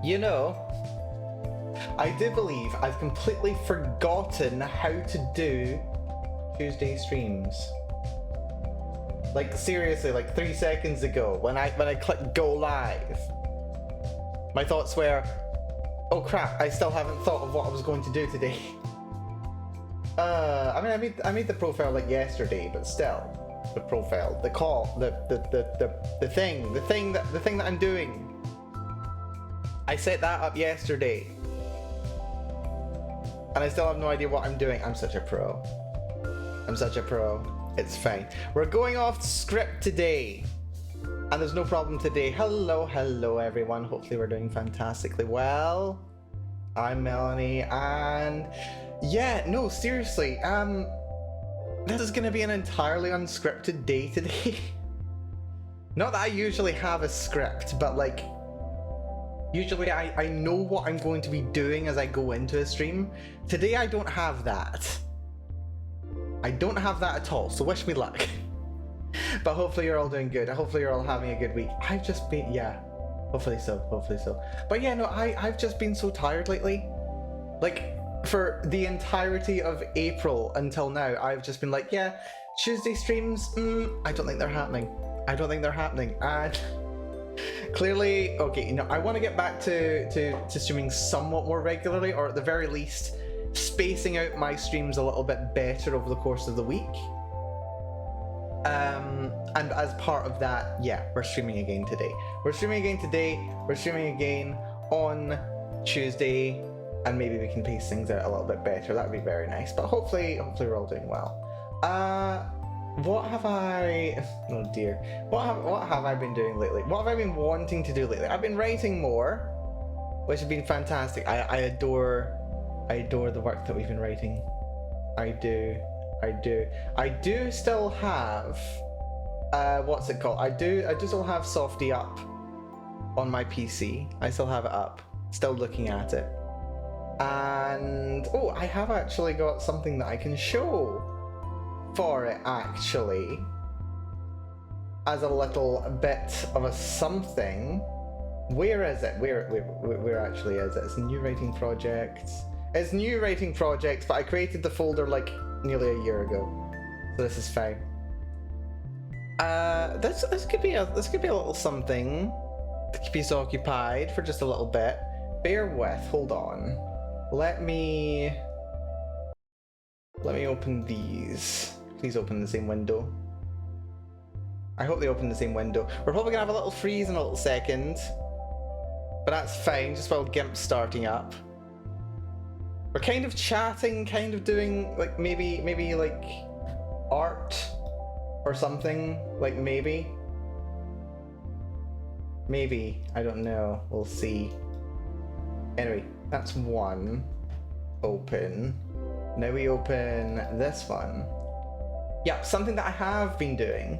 You know, I do believe I've completely forgotten how to do Tuesday streams. Like seriously, like 3 seconds ago, when I clicked go live, my thoughts were, oh crap, I still haven't thought of what I was going to do today. I mean, I made the profile like yesterday, but still, the profile, the call, the thing that I'm doing. I set that up yesterday, and I still have no idea what I'm doing. I'm such a pro. I'm such a pro. It's fine. We're going off script today, and there's no problem today. Hello everyone. Hopefully we're doing fantastically well. I'm Melanie, and yeah, no, seriously, this is gonna be an entirely unscripted day today. Not that I usually have a script, but like, usually I know what I'm going to be doing as I go into a stream. Today I don't have that. I don't have that at all, so wish me luck. But hopefully you're all doing good. Hopefully you're all having a good week. I've just been, yeah, hopefully so. But yeah, no, I've just been so tired lately. Like, for the entirety of April until now, I've just been like, yeah, Tuesday streams, I don't think they're happening. And clearly, okay, you know, I want to get back to streaming somewhat more regularly, or at the very least, spacing out my streams a little bit better over the course of the week. And as part of that, yeah, we're streaming again today. We're streaming again on Tuesday, and maybe we can pace things out a little bit better. That would be very nice. But hopefully we're all doing well. What have I... Oh dear. What have I been doing lately? What have I been wanting to do lately? I've been writing more, which has been fantastic. I adore the work that we've been writing. I do still have what's it called? I do still have Softy up on my PC. I still have it up. Still looking at it. And oh, I have actually got something that I can show for it actually, as a little bit of a something. Where is it? Where actually is it? It's new writing projects. It's new writing projects, but I created the folder like nearly a year ago, so this is fine. This could be a little something to keep us occupied for just a little bit. Bear with. Hold on. Let me open these. Please open the same window. I hope they open the same window. We're probably gonna have a little freeze in a little second, but that's fine, just while GIMP's starting up. We're kind of chatting, kind of doing like maybe like art or something, like maybe, I don't know, we'll see. Anyway, that's one. Open. Now we open this one. Yeah, something that I have been doing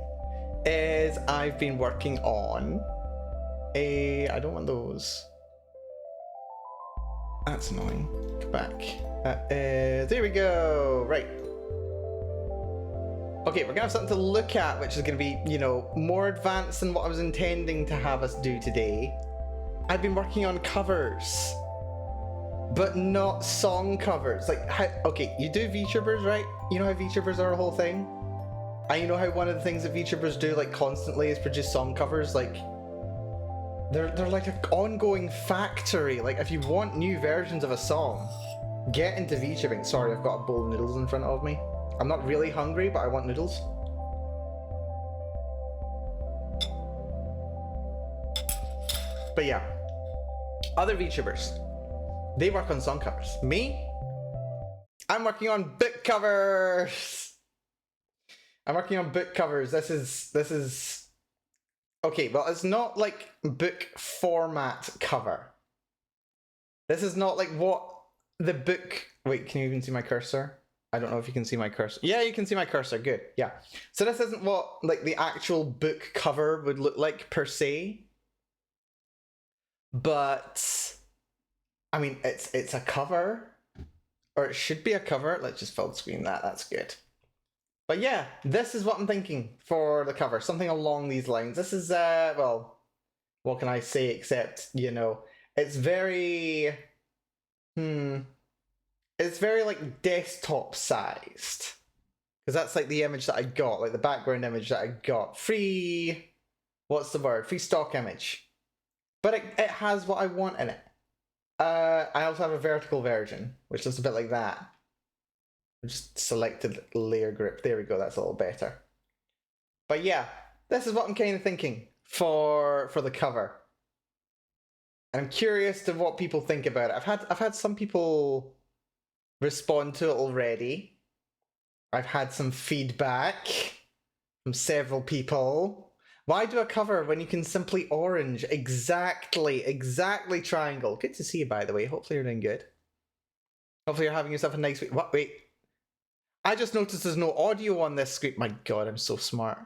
is I've been working on I don't want those. That's annoying. Go back. There we go. Right. Okay, we're gonna have something to look at, which is gonna be, you know, more advanced than what I was intending to have us do today. I've been working on covers, but not song covers. Like, how, okay, you do VTubers, right? You know how VTubers are a whole thing? And you know how one of the things that VTubers do, like, constantly is produce song covers? Like, they're like an ongoing factory. Like, if you want new versions of a song, get into VTubing. Sorry, I've got a bowl of noodles in front of me. I'm not really hungry, but I want noodles. But yeah, other VTubers, they work on song covers. Me? I'm working on book covers. This is okay, well, it's not like book format cover. This is not like what the book... Wait, can you even see my cursor? I don't know if you can see my cursor. Yeah, you can see my cursor. Good. Yeah. So this isn't what like the actual book cover would look like per se. But I mean, it's a cover, or it should be a cover. Let's just full screen that. That's good. But yeah, this is what I'm thinking for the cover. Something along these lines. This is well, what can I say except, you know, It's very... It's very, like, desktop sized. Because that's, like, the image that I got, like, the background image that I got. Free... What's the word? Free stock image. But it has what I want in it. I also have a vertical version, which looks a bit like that. I just selected layer grip. There we go, that's a little better. But yeah, this is what I'm kind of thinking for the cover. And I'm curious to what people think about it. I've had some people respond to it already. I've had some feedback from several people. Why do a cover when you can simply orange? Exactly triangle. Good to see you, by the way. Hopefully you're doing good. Hopefully you're having yourself a nice week. What? Wait. I just noticed there's no audio on this screen. My god, I'm so smart.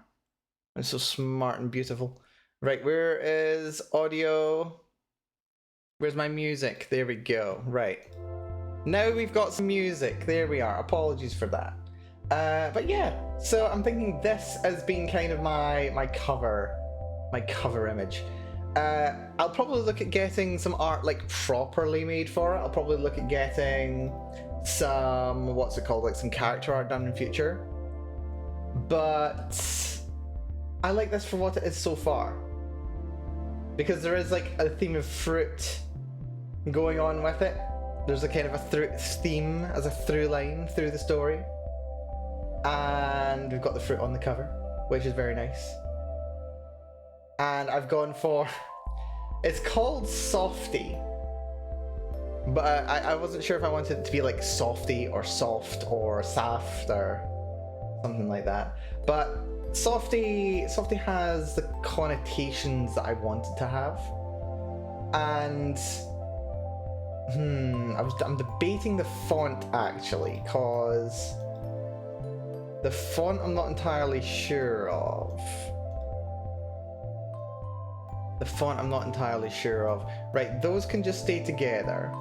I'm so smart and beautiful. Right, where is audio? Where's my music? There we go. Right. Now we've got some music. There we are. Apologies for that. But yeah, so I'm thinking this as being kind of my cover image. I'll probably look at getting some art like properly made for it. I'll probably look at getting some, what's it called, like some character art done in future. But I like this for what it is so far. Because there is like a theme of fruit going on with it. There's a kind of a theme as a through line through the story. And we've got the fruit on the cover, which is very nice. And I've gone for... It's called Softy. But I wasn't sure if I wanted it to be like Softy or Soft or Saft or something like that. But Softy has the connotations that I wanted to have. And... I'm debating the font actually, because... The font I'm not entirely sure of. Right, those can just stay together.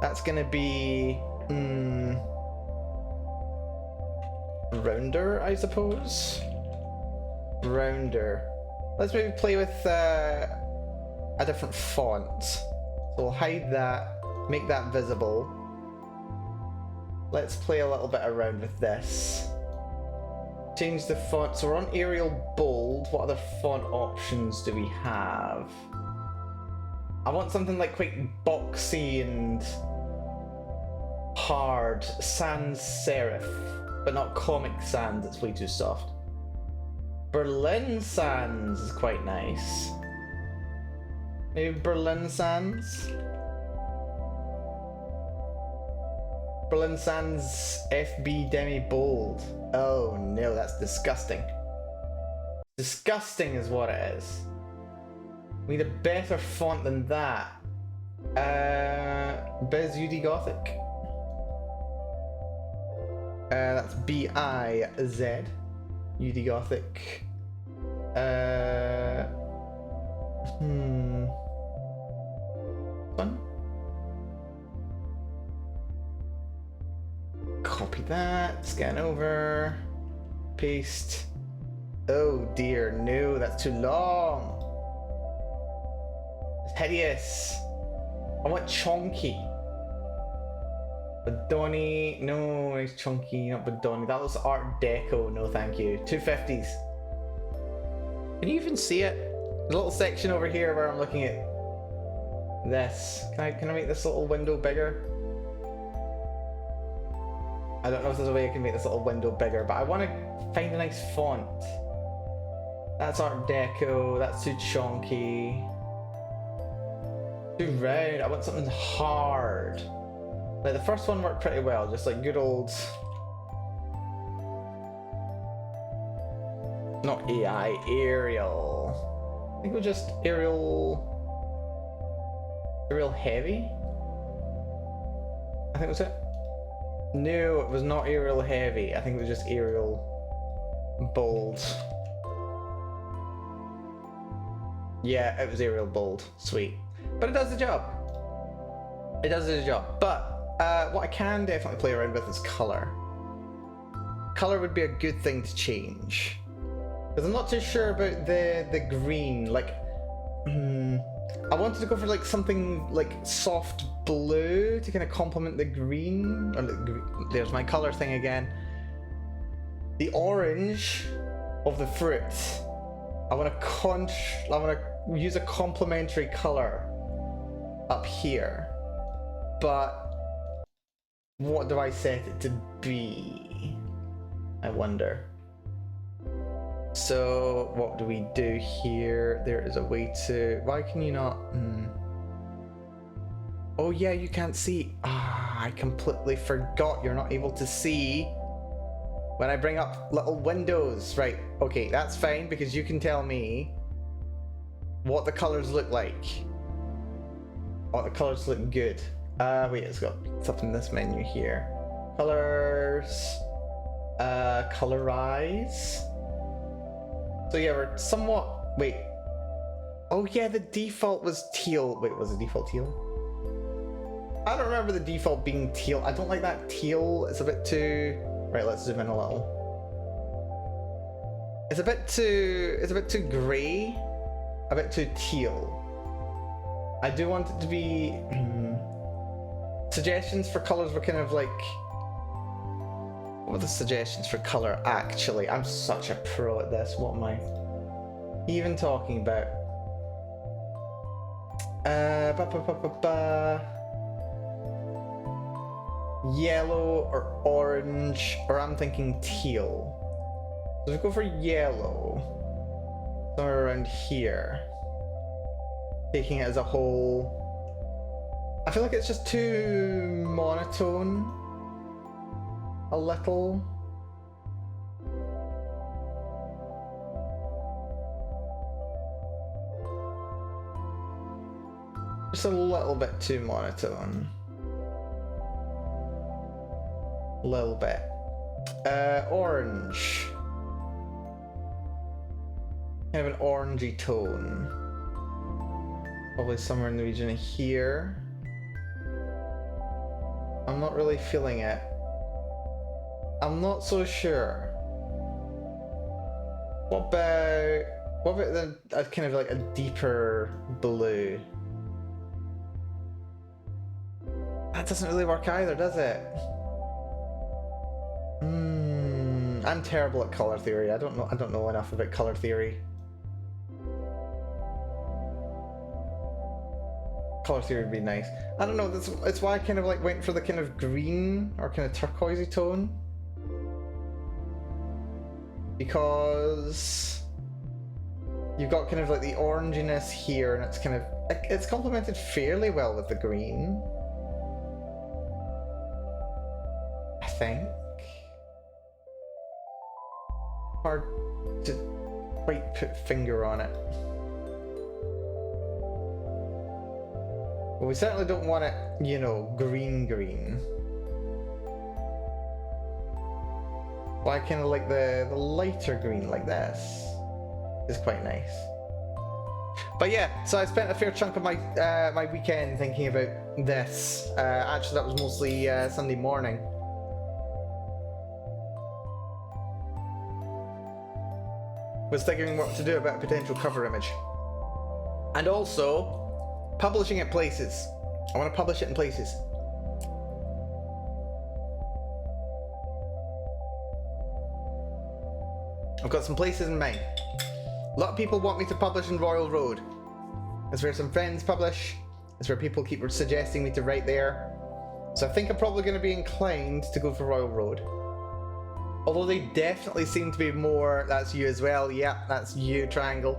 That's gonna be... Rounder, I suppose? Rounder. Let's maybe play with a different font. So we'll hide that, make that visible. Let's play a little bit around with this. Change the font. So we're on Arial Bold. What other font options do we have? I want something like quite boxy and hard. Sans serif, but not Comic Sans. It's way too soft. Berlin Sans is quite nice. Maybe Berlin Sans. Berlin Sans FB Demi Bold. Oh no, that's disgusting. Disgusting is what it is. We need a better font than that. Biz UD Gothic. That's B-I-Z. UD Gothic. Fun. Copy that, scan over, paste. Oh dear, no, that's too long. It's hideous. I want chunky. Badoni, no, it's chunky, not Badoni. That was Art Deco, no thank you. 250s. Can you even see it? There's a little section over here where I'm looking at this. Can I make this little window bigger? I don't know if there's a way I can make this little window bigger, but I want to find a nice font. That's Art Deco, that's too chunky. Too round, I want something hard. Like the first one worked pretty well, just like good old... Not AI, Arial. I think it was just Arial Heavy? I think it was it. No, it was not Arial Heavy. I think it was just Arial Bold. Yeah, it was Arial Bold. Sweet. But it does the job. It does the job. But what I can definitely play around with is colour. Colour would be a good thing to change. Because I'm not too sure about the green. Like, I wanted to go for like something like soft blue to kind of complement the green. Or there's my color thing again. The orange of the fruit. I want to use a complementary color up here. But what do I set it to be? I wonder. So what do we do here? There is a way to... Why can you not... Oh yeah, you can't see. Ah, I completely forgot you're not able to see when I bring up little windows. Right, okay, that's fine because you can tell me what the colors look like. Oh, the colors look good. Wait, it's got something in this menu here. Colors... colorize. So yeah, we're somewhat... Wait. Oh yeah, the default was teal. Wait, was the default teal? I don't remember the default being teal. I don't like that teal. It's a bit too... Right, let's zoom in a little. It's a bit too grey. A bit too teal. I do want it to be... Suggestions for colours were kind of like... What are the suggestions for colour actually? I'm such a pro at this. What am I even talking about? Yellow or orange, or I'm thinking teal. So if we go for yellow, somewhere around here, taking it as a whole, I feel like it's just too monotone. A little. Just a little bit too monotone. A little bit. Orange. Kind of an orangey tone. Probably somewhere in the region of here. I'm not really feeling it. I'm not so sure. What about the kind of like a deeper blue? That doesn't really work either, does it? I'm terrible at color theory. I don't know enough about color theory. Color theory would be nice. I don't know, that's why I kind of like went for the kind of green or kind of turquoisey tone. Because you've got kind of like the oranginess here, and it's kind of it's complemented fairly well with the green, I think. Hard to quite put finger on it. But we certainly don't want it, you know, green. Well, I kind of like the lighter green like this. Is quite nice. But yeah, so I spent a fair chunk of my my weekend thinking about this. Actually, that was mostly Sunday morning. Was thinking what to do about a potential cover image. And also, publishing it places. I want to publish it in places. I've got some places in mind. A lot of people want me to publish in Royal Road. It's where some friends publish. It's where people keep suggesting me to write there. So I think I'm probably going to be inclined to go for Royal Road. Although they definitely seem to be more... That's you as well. Yeah, that's you, Triangle.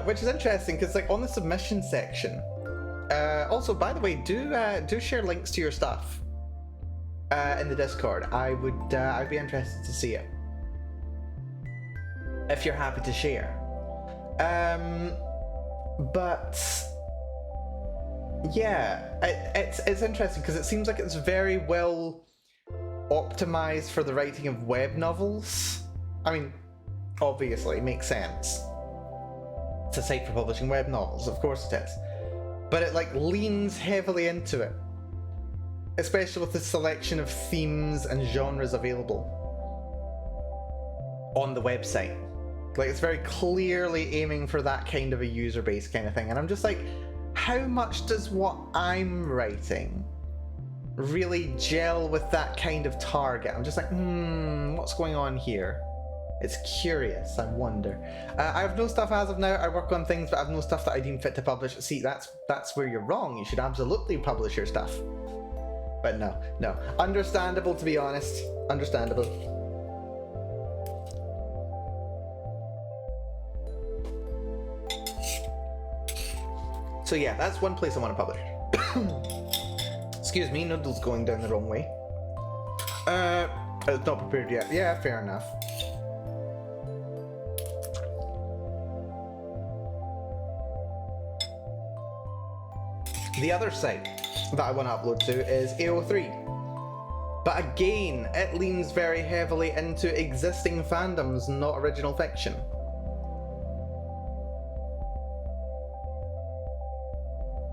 Which is interesting, because like on the submission section... also, by the way, do share links to your stuff in the Discord. I'd be interested to see it. If you're happy to share. But yeah, it's interesting because it seems like it's very well optimized for the writing of web novels. I mean, obviously, it makes sense. It's a site for publishing web novels, of course it is. But it like leans heavily into it, especially with the selection of themes and genres available on the website. Like, it's very clearly aiming for that kind of a user base kind of thing. And I'm just like, how much does what I'm writing really gel with that kind of target? I'm just like, what's going on here? It's curious, I wonder. I have no stuff as of now. I work on things, but I have no stuff that I deem fit to publish. See, that's where you're wrong. You should absolutely publish your stuff. But no. Understandable, to be honest. Understandable. So yeah, that's one place I want to publish. Excuse me, noodle's going down the wrong way. It's not prepared yet. Yeah, fair enough. The other site that I want to upload to is AO3. But again, it leans very heavily into existing fandoms, not original fiction.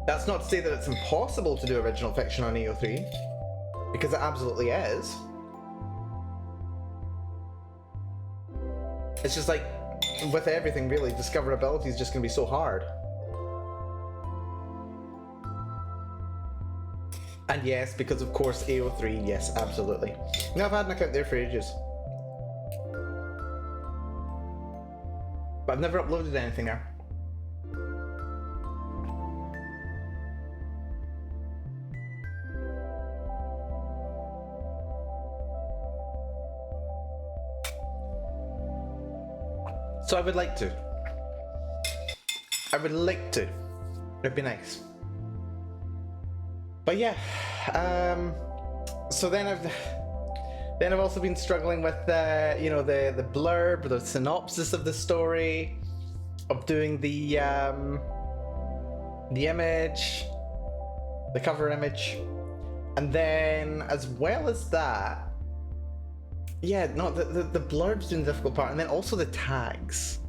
That's not to say that it's impossible to do original fiction on AO3, because it absolutely is. It's just like, with everything really, discoverability is just going to be so hard. And yes, because of course AO3, yes, absolutely. Now, I've had an account there for ages. But I've never uploaded anything there. So I would like to. It'd be nice. But yeah, so then I've also been struggling with you know, the blurb, the synopsis of the story, of doing the image, the cover image, and then as well as that, yeah, no, the blurb's doing the difficult part, and then also the tags.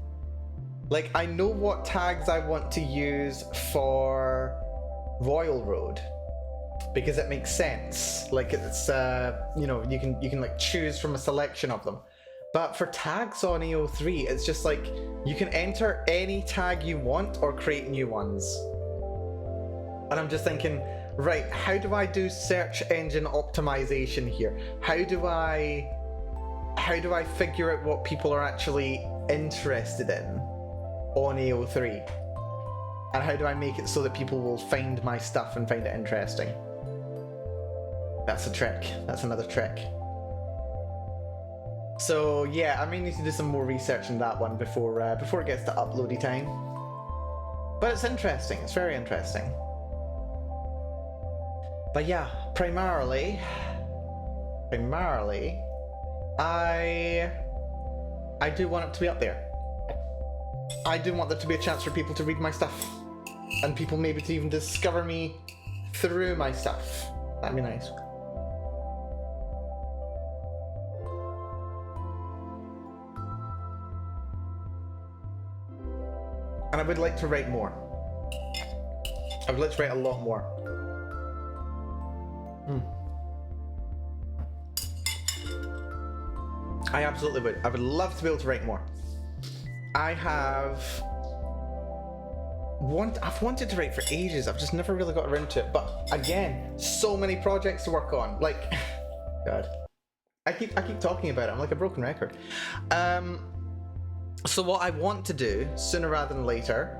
Like, I know what tags I want to use for Royal Road, because it makes sense. Like, it's you know, you can like choose from a selection of them. But for tags on AO3, it's just like you can enter any tag you want or create new ones. And I'm just thinking, right, how do I do search engine optimization here? How do I figure out what people are actually interested in on AO3? And how do I make it so that people will find my stuff and find it interesting? That's a trick. That's another trick. So yeah, I may need to do some more research on that one before it gets to uploady time. But it's interesting. It's very interesting. But yeah, primarily, I do want it to be up there. I do want there to be a chance for people to read my stuff, and people maybe to even discover me through my stuff. That'd be nice. And I would like to write more. I would like to write a lot more. I absolutely would. I would love to be able to write more. I've wanted to write for ages. I've just never really got around to it. But again, so many projects to work on. Like, God, I keep talking about it. I'm like a broken record. So what I want to do sooner rather than later,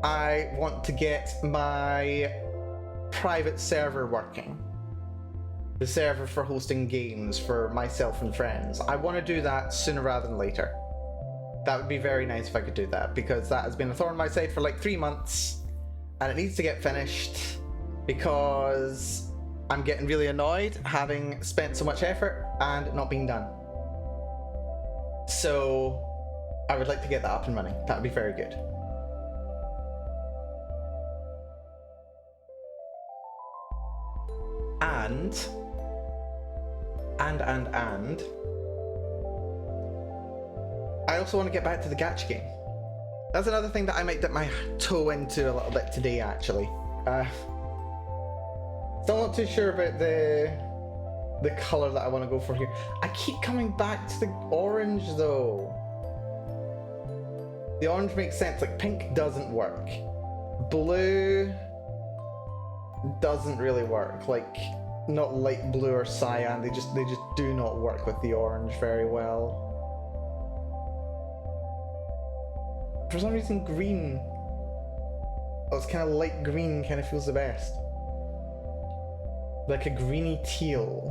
I want to get my private server working. The server for hosting games for myself and friends. I want to do that sooner rather than later. That would be very nice if I could do that, because that has been a thorn in my side for like 3 months, and it needs to get finished because I'm getting really annoyed having spent so much effort and it not being done. So I would like to get that up and running. That would be very good. And I also want to get back to the gacha game. That's another thing that I might dip my toe into a little bit today, actually. Still not too sure about the colour that I want to go for here. I keep coming back to the orange, though. The orange makes sense, like pink doesn't work. Blue doesn't really work, like not light blue or cyan, they just do not work with the orange very well. For some reason green, oh, it's kind of light green, kind of feels the best. Like a greeny teal.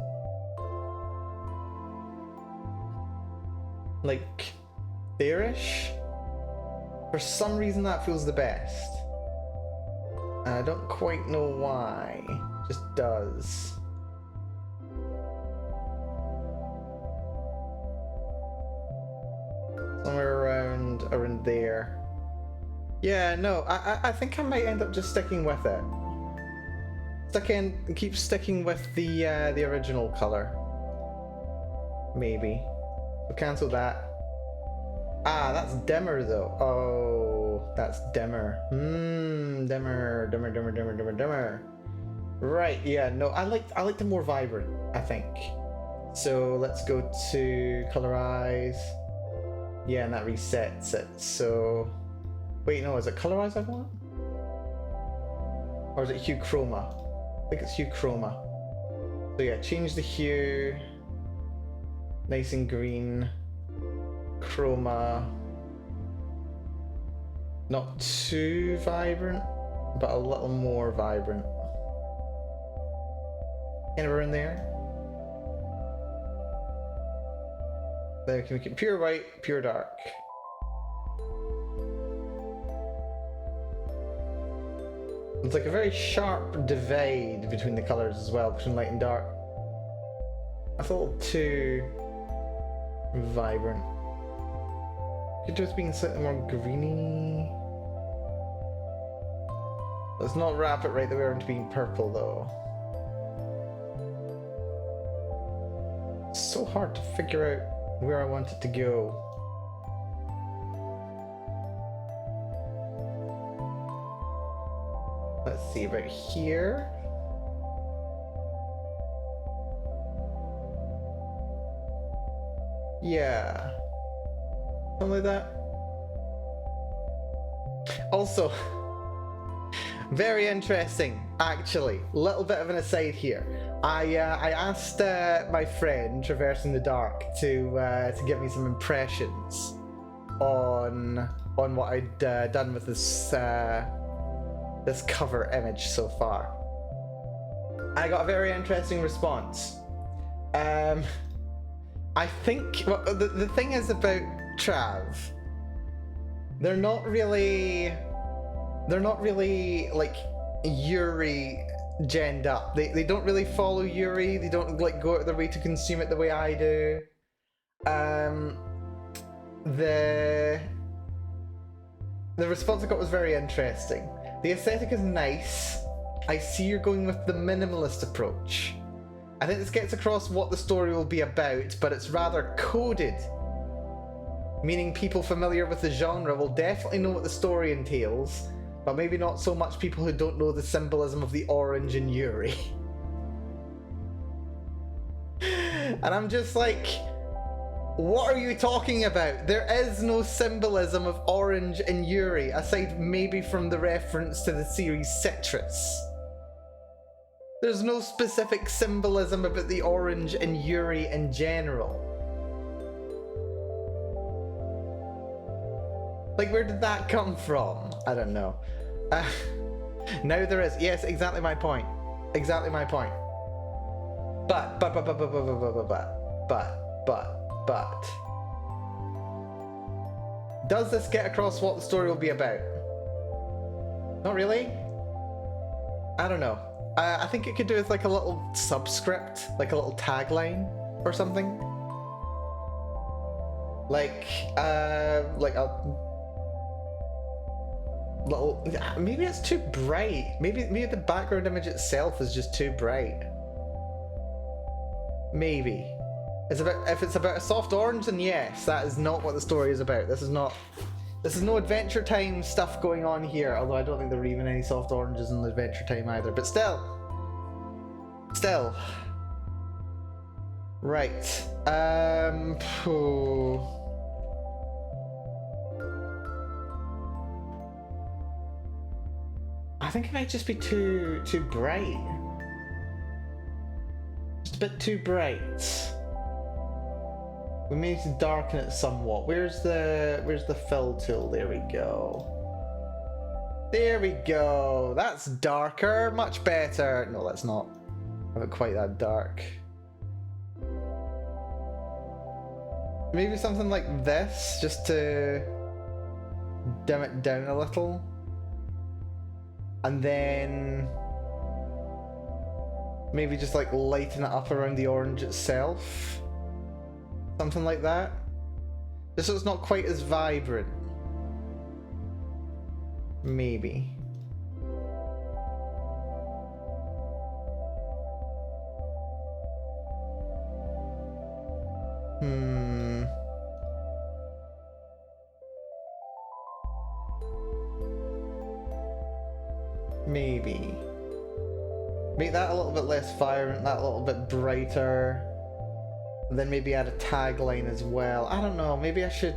Like bearish? For some reason that feels the best. And I don't quite know why. It just does. Somewhere around there. Yeah, no, I think I might end up just sticking with it. Keep sticking with the original color. Maybe. We'll cancel that. Ah, that's dimmer though. Oh, that's dimmer. Dimmer. Right, yeah, no, I like the more vibrant, I think. So let's go to colorize. Yeah, and that resets it. So wait, no, is it colorize I want? Or is it hue chroma? I think it's hue chroma. So yeah, change the hue. Nice and green. Chroma. Not too vibrant, but a little more vibrant. Anywhere in there. Then we can make it pure white, pure dark. It's like a very sharp divide between the colors as well, between light and dark. That's a little too vibrant. Could do with being slightly more greeny. Let's not wrap it right the way around to being purple though. It's so hard to figure out where I want it to go. Let's see, about here. Yeah. Something like that. Also, very interesting, actually. Little bit of an aside here. I asked my friend Traversing the Dark to give me some impressions on what I'd done with this this cover image so far. I got a very interesting response. I think the thing is about Trav, they're not really like Yuri genned up. They don't really follow Yuri. They don't like go out of their way to consume it the way I do. The response I got was very interesting. The aesthetic is nice. I see you're going with the minimalist approach. I think this gets across what the story will be about, but it's rather coded. Meaning people familiar with the genre will definitely know what the story entails, but maybe not so much people who don't know the symbolism of the orange in Yuri. And I'm just like, what are you talking about? There is no symbolism of orange in Yuri, aside maybe from the reference to the series Citrus. There's no specific symbolism about the orange in Yuri in general. Like, where did that come from? I don't know. Now there is. Yes, exactly my point. Exactly my point. But. Does this get across what the story will be about? Not really. I don't know. I think it could do with like a little subscript, like a little tagline or something. Like a little. Maybe it's too bright. Maybe the background image itself is just too bright. Maybe. If it's about a soft orange, then yes, that is not what the story is about. This is no Adventure Time stuff going on here, although I don't think there were even any soft oranges in Adventure Time either, but still. Right. I think it might just be too bright. Just a bit too bright. We may need to darken it somewhat. Where's the fill tool? There we go. There we go. That's darker. Much better. No, that's not. Have it quite that dark. Maybe something like this, just to dim it down a little. And then maybe just like lighten it up around the orange itself. Something like that. Just so it's not quite as vibrant. Maybe. Maybe. Make that a little bit less vibrant, that a little bit brighter. And then maybe add a tagline as well. I don't know, maybe I should...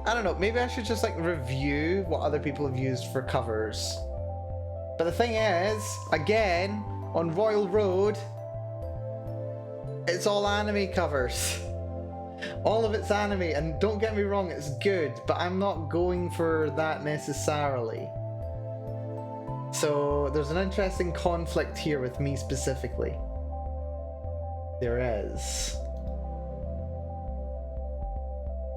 I don't know, maybe I should just like review what other people have used for covers. But the thing is, again, on Royal Road, it's all anime covers. All of it's anime, and don't get me wrong, it's good, but I'm not going for that necessarily. So there's an interesting conflict here with me specifically. There is.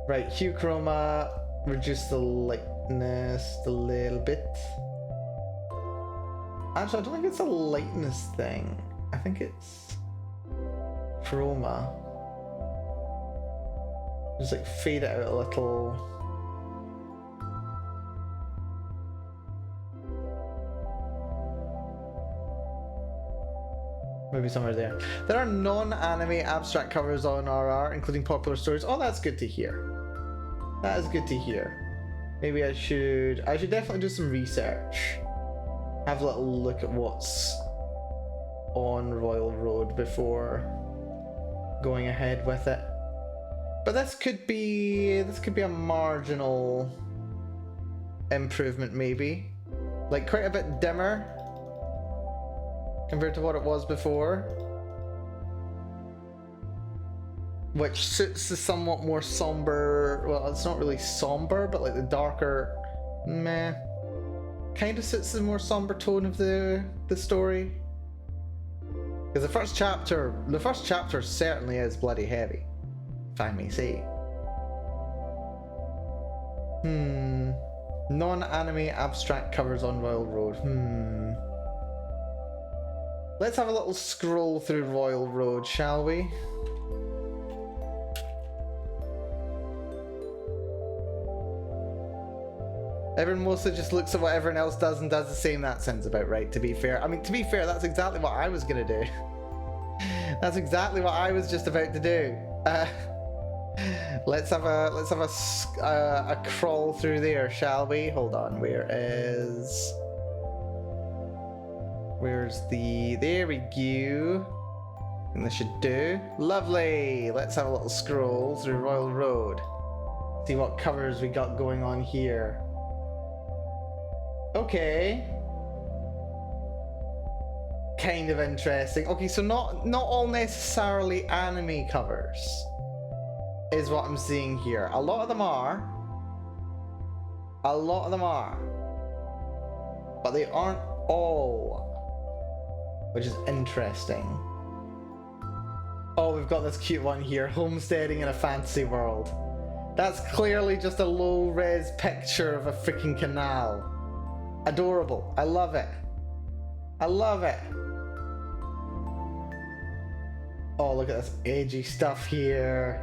Right, hue chroma, reduce the lightness a little bit. Actually, I don't think it's a lightness thing. I think it's chroma. Just like fade it out a little. Maybe somewhere there. There are non-anime abstract covers on RR, including popular stories. Oh, that's good to hear. That is good to hear. Maybe I should definitely do some research. Have a little look at what's on Royal Road before going ahead with it. But this could be a marginal improvement, maybe. Like quite a bit dimmer compared to what it was before, which suits the somewhat more somber, well, it's not really somber, but like the darker, meh, kind of suits the more somber tone of the story. Because the first chapter certainly is bloody heavy, if I may say. Non-anime abstract covers on Royal Road. Let's have a little scroll through Royal Road, shall we? Everyone mostly just looks at what everyone else does and does the same. That sounds about right, to be fair. I mean, to be fair, that's exactly what I was gonna do. That's exactly what I was just about to do. Let's have a crawl through there, shall we? Hold on, where's the, there we go. And this should do. Lovely. Let's have a little scroll through Royal Road. See what covers we got going on here. Okay. Kind of interesting. Okay, so not all necessarily anime covers is what I'm seeing here. A lot of them are. But they aren't all. Which is interesting. Oh, we've got this cute one here. Homesteading in a fantasy world. That's clearly just a low-res picture of a freaking canal. Adorable. I love it. I love it. Oh, look at this edgy stuff here.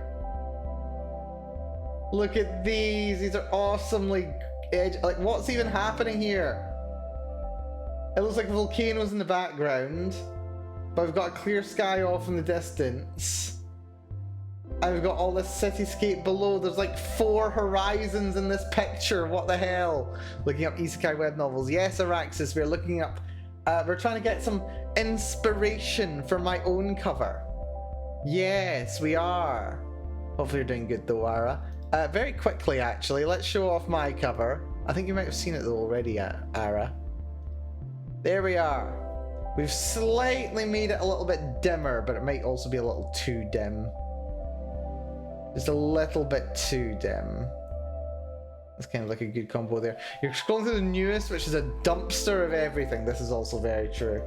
Look at these. These are awesomely edgy. Like, what's even happening here? It looks like volcanoes in the background, but we've got a clear sky off in the distance. And we've got all this cityscape below. There's like 4 horizons in this picture. What the hell? Looking up isekai web novels. Yes, Araxis, we're looking up. We're trying to get some inspiration for my own cover. Yes, we are. Hopefully you're doing good though, Ara. Very quickly, actually, let's show off my cover. I think you might have seen it though already, Ara. There we are. We've slightly made it a little bit dimmer, but it might also be a little too dim. Just a little bit too dim. That's kind of like a good combo there. You're scrolling through the newest, which is a dumpster of everything. This is also very true.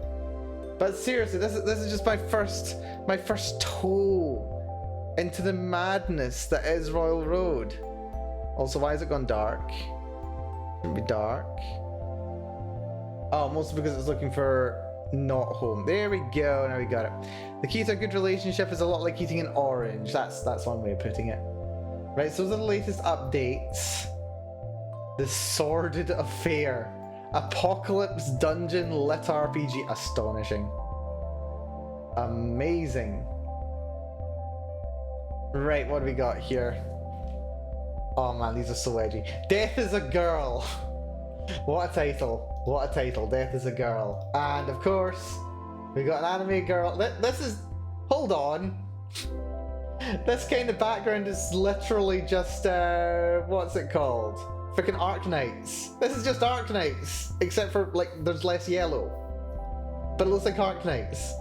But seriously, this is just my first toe into the madness that is Royal Road. Also, why has it gone dark? Shouldn't be dark. Oh, mostly because it's looking for not home. There we go. Now we got it. The key to a good relationship is a lot like eating an orange. That's one way of putting it. Right. So those are the latest updates. The Sordid Affair. Apocalypse Dungeon Lit RPG. Astonishing. Amazing. Right, what do we got here? Oh man, these are so edgy. Death is a Girl. What a title. What a title. Death is a Girl. And of course, we got an anime girl. This is... Hold on. This kind of background is literally just, what's it called? Freaking Arknights. This is just Arknights, except for, like, there's less yellow. But it looks like Arknights.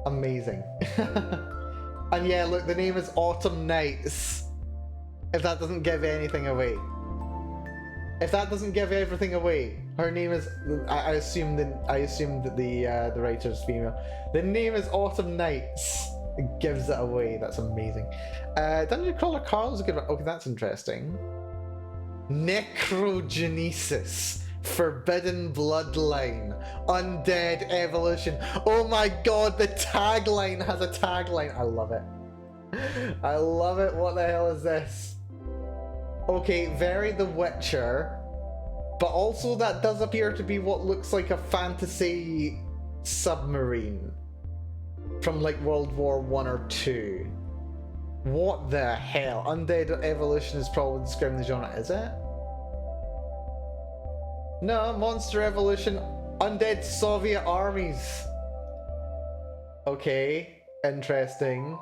Amazing. And yeah, look, the name is Autumn Nights. If that doesn't give anything away. If that doesn't give everything away. Her name is... I assume that the writer's female. The name is Autumn Nights. It gives it away. That's amazing. Dungeon Crawler Carl is a good one. Okay, that's interesting. Necrogenesis, Forbidden Bloodline, Undead Evolution. Oh my god, the tagline has a tagline. I love it. I love it. What the hell is this? Okay, very The Witcher, but also that does appear to be what looks like a fantasy submarine from like World War I or II. What the hell? Undead Evolution is probably describing the genre, is it? No, Monster Evolution, Undead Soviet Armies. Okay, interesting.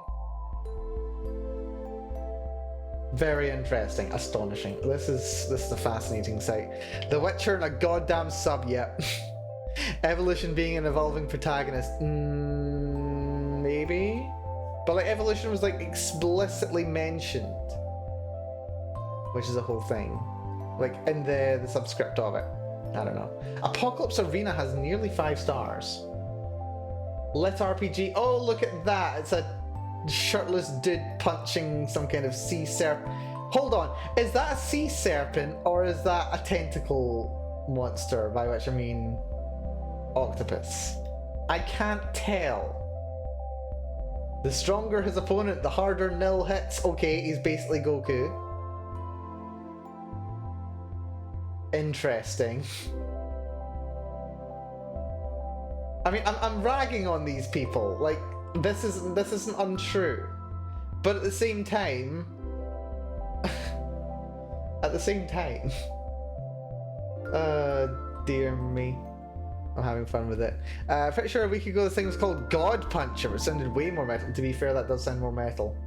Very interesting, astonishing. This is a fascinating site. The Witcher and a goddamn sub, yeah. Evolution being an evolving protagonist, maybe? But like evolution was like explicitly mentioned, which is a whole thing, like in the subscript of it. I don't know. Apocalypse Arena has nearly 5 stars. Lit RPG. Oh, look at that! It's a shirtless dude punching some kind of sea serpent. Hold on, is that a sea serpent or is that a tentacle monster? By which I mean octopus. I can't tell. The stronger his opponent, the harder nil hits. Okay, he's basically Goku. Interesting. I mean, I'm ragging on these people. Like, this isn't untrue. But at the same time... dear me. I'm having fun with it. Pretty sure a week ago this thing was called God Puncher. It sounded way more metal. To be fair, that does sound more metal.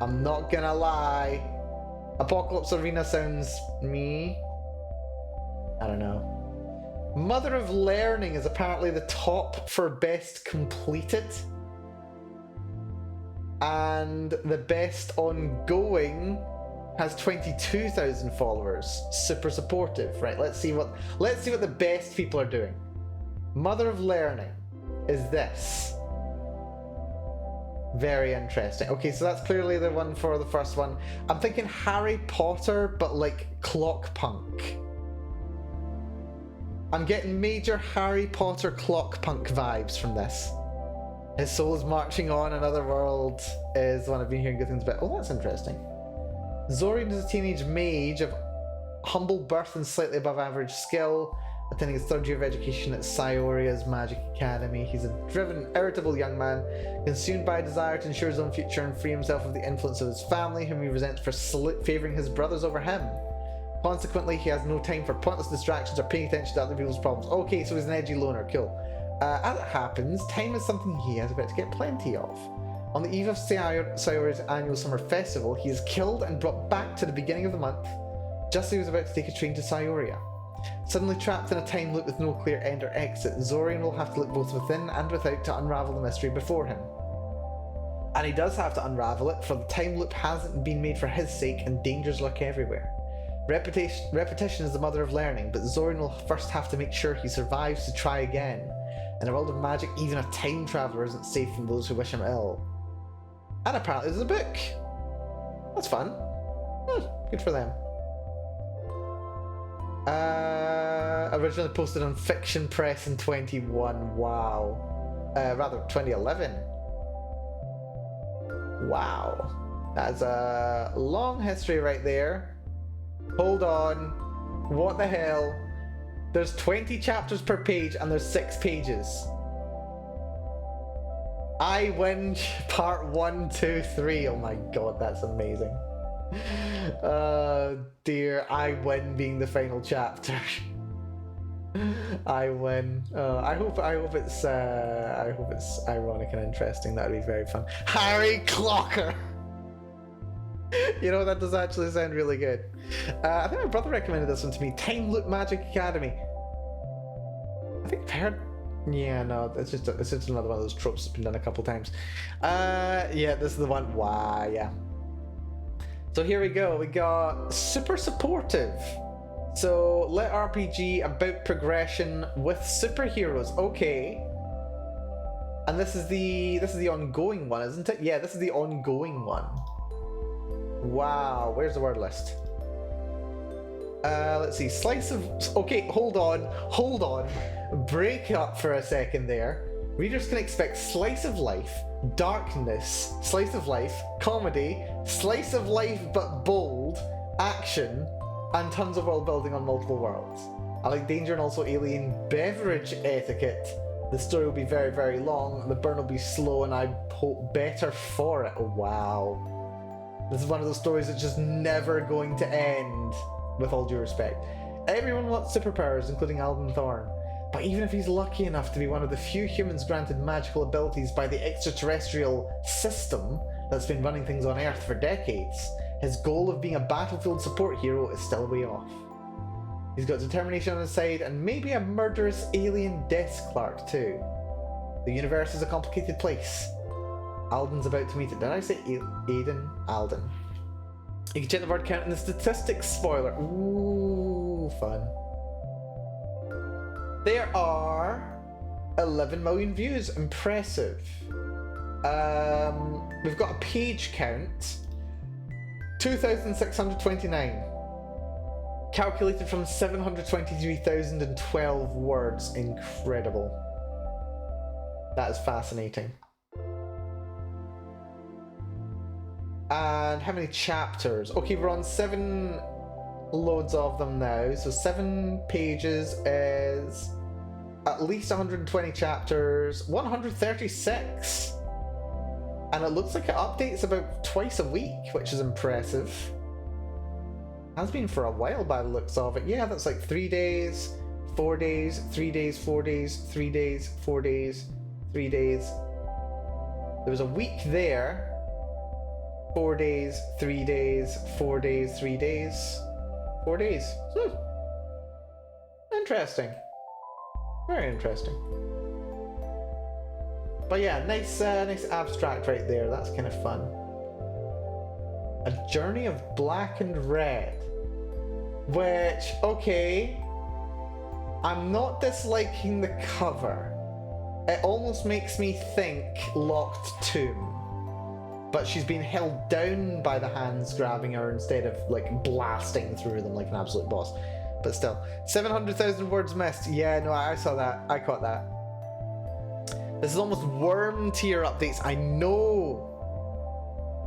I'm not gonna lie. Apocalypse Arena sounds me. I don't know. Mother of Learning is apparently the top for best completed. And the best ongoing has 22,000 followers. Super supportive. Right, let's see what the best people are doing. Mother of Learning is this. Very interesting. Okay, so that's clearly the one for the first one. I'm thinking Harry Potter, but like Clockpunk. I'm getting major Harry Potter Clockpunk vibes from this. His soul is marching on, another world is one I've been hearing good things about. Oh, that's interesting. Zorian is a teenage mage of humble birth and slightly above average skill, attending his 3rd year of education at Sayoria's Magic Academy. He's a driven, irritable young man, consumed by a desire to ensure his own future and free himself of the influence of his family, whom he resents for favouring his brothers over him. Consequently, he has no time for pointless distractions or paying attention to other people's problems. Okay, so he's an edgy loner, cool. As it happens, time is something he is about to get plenty of. On the eve of Sayoria's annual summer festival, he is killed and brought back to the beginning of the month, just as he was about to take a train to Sayoria. Suddenly trapped in a time loop with no clear end or exit, Zorian will have to look both within and without to unravel the mystery before him. And he does have to unravel it, for the time loop hasn't been made for his sake and dangers lurk everywhere. Repetition is the mother of learning, but Zorian will first have to make sure he survives to try again. In a world of magic, even a time traveler isn't safe from those who wish him ill. And apparently there's a book. That's fun. Good for them. Originally posted on Fiction Press in 21. Wow. Rather, 2011. Wow. That's a long history right there. Hold on. What the hell? There's 20 chapters per page and there's 6 pages. I win part 1, 2, 3. Oh my god, that's amazing. Dear, I win being the final chapter. I win. I hope it's ironic and interesting. That'd be very fun. Harry Clocker. You know, that does actually sound really good. I think my brother recommended this one to me. Time Loop Magic Academy. I think I've heard. Yeah, no, it's just another one of those tropes that's been done a couple times. Yeah, this is the one. Wow, yeah. So here we go. We got super supportive. So lit RPG about progression with superheroes. Okay. And this is the ongoing one, isn't it? Yeah, this is the ongoing one. Wow, where's the word list? Let's see. Slice of... Okay, hold on. Break up for a second there. Readers can expect slice of life, darkness, slice of life, comedy, slice of life but bold, action, and tons of world building on multiple worlds. I like danger and also alien beverage etiquette. The story will be very, very long. The burn will be slow, and I hope better for it. Oh, wow. This is one of those stories that's just never going to end, with all due respect. Everyone wants superpowers, including Alden Thorne. But even if he's lucky enough to be one of the few humans granted magical abilities by the extraterrestrial system that's been running things on Earth for decades, his goal of being a battlefield support hero is still way off. He's got determination on his side, and maybe a murderous alien desk clerk too. The universe is a complicated place. Alden's about to meet it. Did I say Aiden? Alden. You can check the word count in the statistics spoiler. Ooh, fun. There are 11 million views. Impressive. We've got a page count. 2,629. Calculated from 723,012 words. Incredible. That is fascinating. And how many chapters? Okay, we're on 7 loads of them now. So 7 pages is at least 120 chapters. 136. And it looks like it updates about twice a week, which is impressive. Has been for a while by the looks of it. Yeah, that's like 3 days, 4 days, 3 days, 4 days, 3 days, 4 days, 3 days. There was a week there. 4 days, 3 days, 4 days, 3 days, 4 days. Interesting. Very interesting. But yeah, nice abstract right there. That's kind of fun. A Journey of Black and Red. Which, okay, I'm not disliking the cover. It almost makes me think Locked Tomb. But she's been held down by the hands grabbing her instead of like blasting through them like an absolute boss. But still, 700,000 words missed. Yeah, no, I saw that. I caught that. This is almost worm tier updates. I know.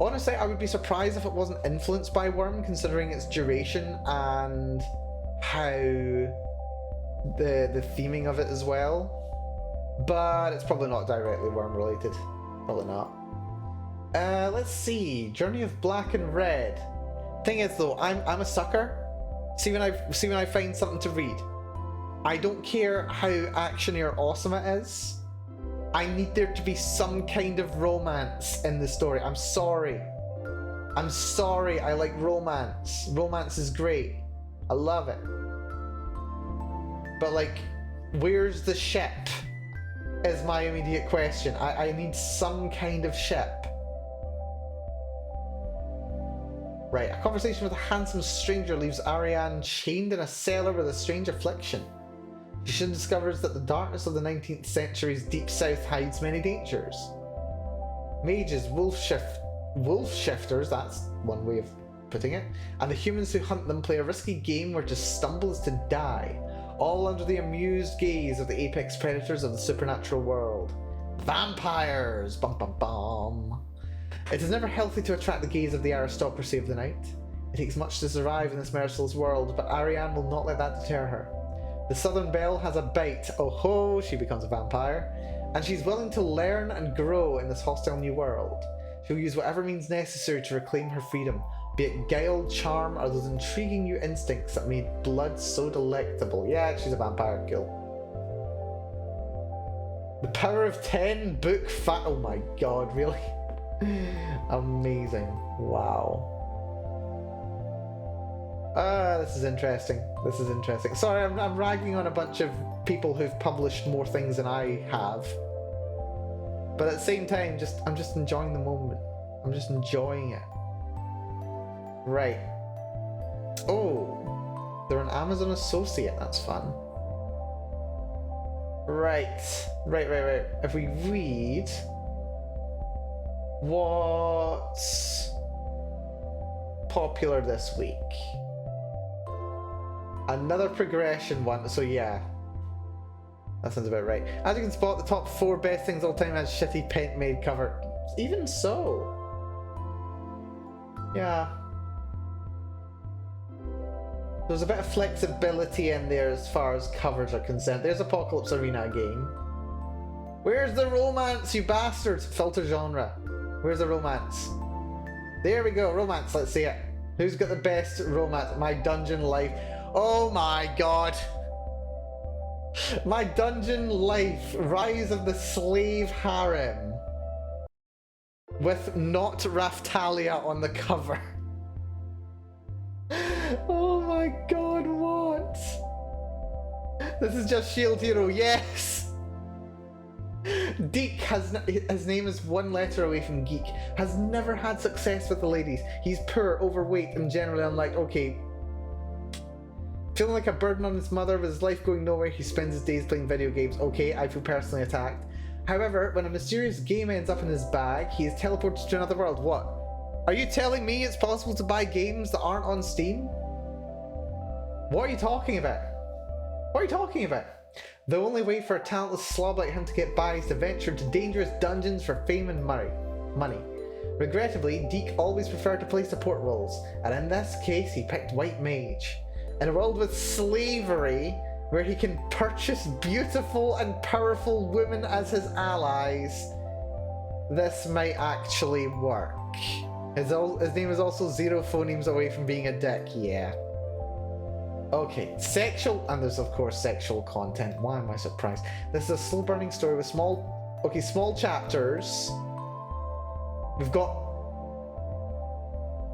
Honestly, I would be surprised if it wasn't influenced by Worm, considering its duration and how the theming of it as well. But it's probably not directly Worm related. Probably not. Let's see. Journey of Black and Red. Thing is though, I'm a sucker. See when I find something to read. I don't care how actiony or awesome it is. I need there to be some kind of romance in the story. I'm sorry. I like romance. Romance is great. I love it. but like, where's the ship? Is my immediate question. I need some kind of ship. Right, a conversation with a handsome stranger leaves Aaaaaa chained in a cellar with a strange affliction. She soon discovers that the darkness of the 19th century's deep south hides many dangers. Mages, wolf shifters, that's one way of putting it, and the humans who hunt them play a risky game where to stumble is to die, all under the amused gaze of the apex predators of the supernatural world. Vampires! Bum bum bum. It is never healthy to attract the gaze of the aristocracy of the night. It takes much to survive in this merciless world, but Aaaaaa will not let that deter her. The Southern Belle has a bite. Oh ho, she becomes a vampire. And she's willing to learn and grow in this hostile new world. She'll use whatever means necessary to reclaim her freedom, be it guile, charm, or those intriguing new instincts that made blood so delectable. Yeah, she's a vampire. Cool. The Power of 10 book oh my god, really? Amazing. Wow. This is interesting. This is interesting. Sorry, I'm ragging on a bunch of people who've published more things than I have. But at the same time, I'm just enjoying the moment. I'm just enjoying it. Right. Oh, they're an Amazon associate. That's fun. Right. Right. If we read what's popular this week. Another progression one, so yeah. That sounds about right. As you can spot, the top 4 best things all time has shitty paint-made cover. Even so. Yeah. There's a bit of flexibility in there as far as covers are concerned. There's Apocalypse Arena again. Where's the romance, you bastards? Filter genre. Where's the romance? There we go, romance, let's see it. Who's got the best romance? My Dungeon Life. Oh my god. My Dungeon Life, Rise of the Slave Harem. With not Raftalia on the cover. Oh my god, what? This is just Shield Hero, yes! Deke his name is one letter away from geek, has never had success with the ladies. He's poor, overweight, and generally unliked. Okay. Feeling like a burden on his mother, with his life going nowhere, he spends his days playing video games. Okay, I feel personally attacked. However, when a mysterious game ends up in his bag, he is teleported to another world. What? Are you telling me it's possible to buy games that aren't on Steam? What are you talking about? What are you talking about? The only way for a talentless slob like him to get by is to venture into dangerous dungeons for fame and money. Regrettably, Deke always preferred to play support roles, and in this case he picked White Mage. In a world with slavery, where he can purchase beautiful and powerful women as his allies, this might actually work. His name is also 0 phonemes away from being a dick, yeah. Okay, sexual, and there's of course sexual content. Why am I surprised? This is a slow burning story with small chapters. We've got,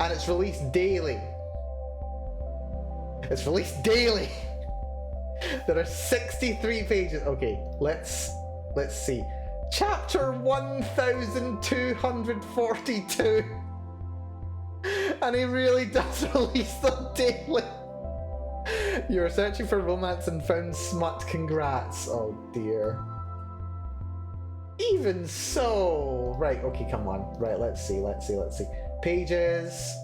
and it's released daily. It's released daily. There are 63 pages. Okay, let's see. Chapter 1242. And he really does release them daily. You were searching for romance and found smut. Congrats. Oh dear. Even so. Right, okay, come on. Right, let's see. Pages.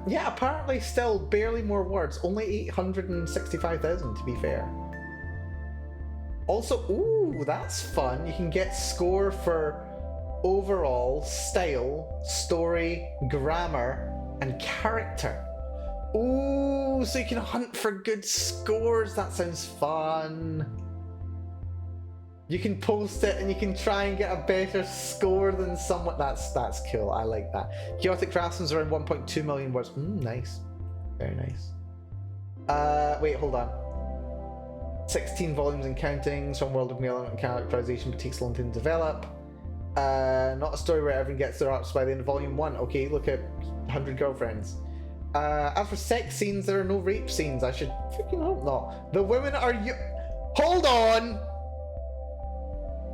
Yeah, apparently still barely more words. Only 865,000 to be fair. Also, ooh, that's fun. You can get score for overall, style, story, grammar, and character. Ooh, so you can hunt for good scores. That sounds fun. You can post it and you can try and get a better score than someone. That's cool. I like that. Chaotic Craftsman's around 1.2 million words. Nice. Very nice. Wait, hold on. 16 volumes and counting. Some world of mail and characterization, but takes a long time to develop. Not a story where everyone gets their arcs by the end of volume 1. Okay, look at 100 Girlfriends. As for sex scenes, there are no rape scenes. I should freaking hope not. The women are you. Hold on!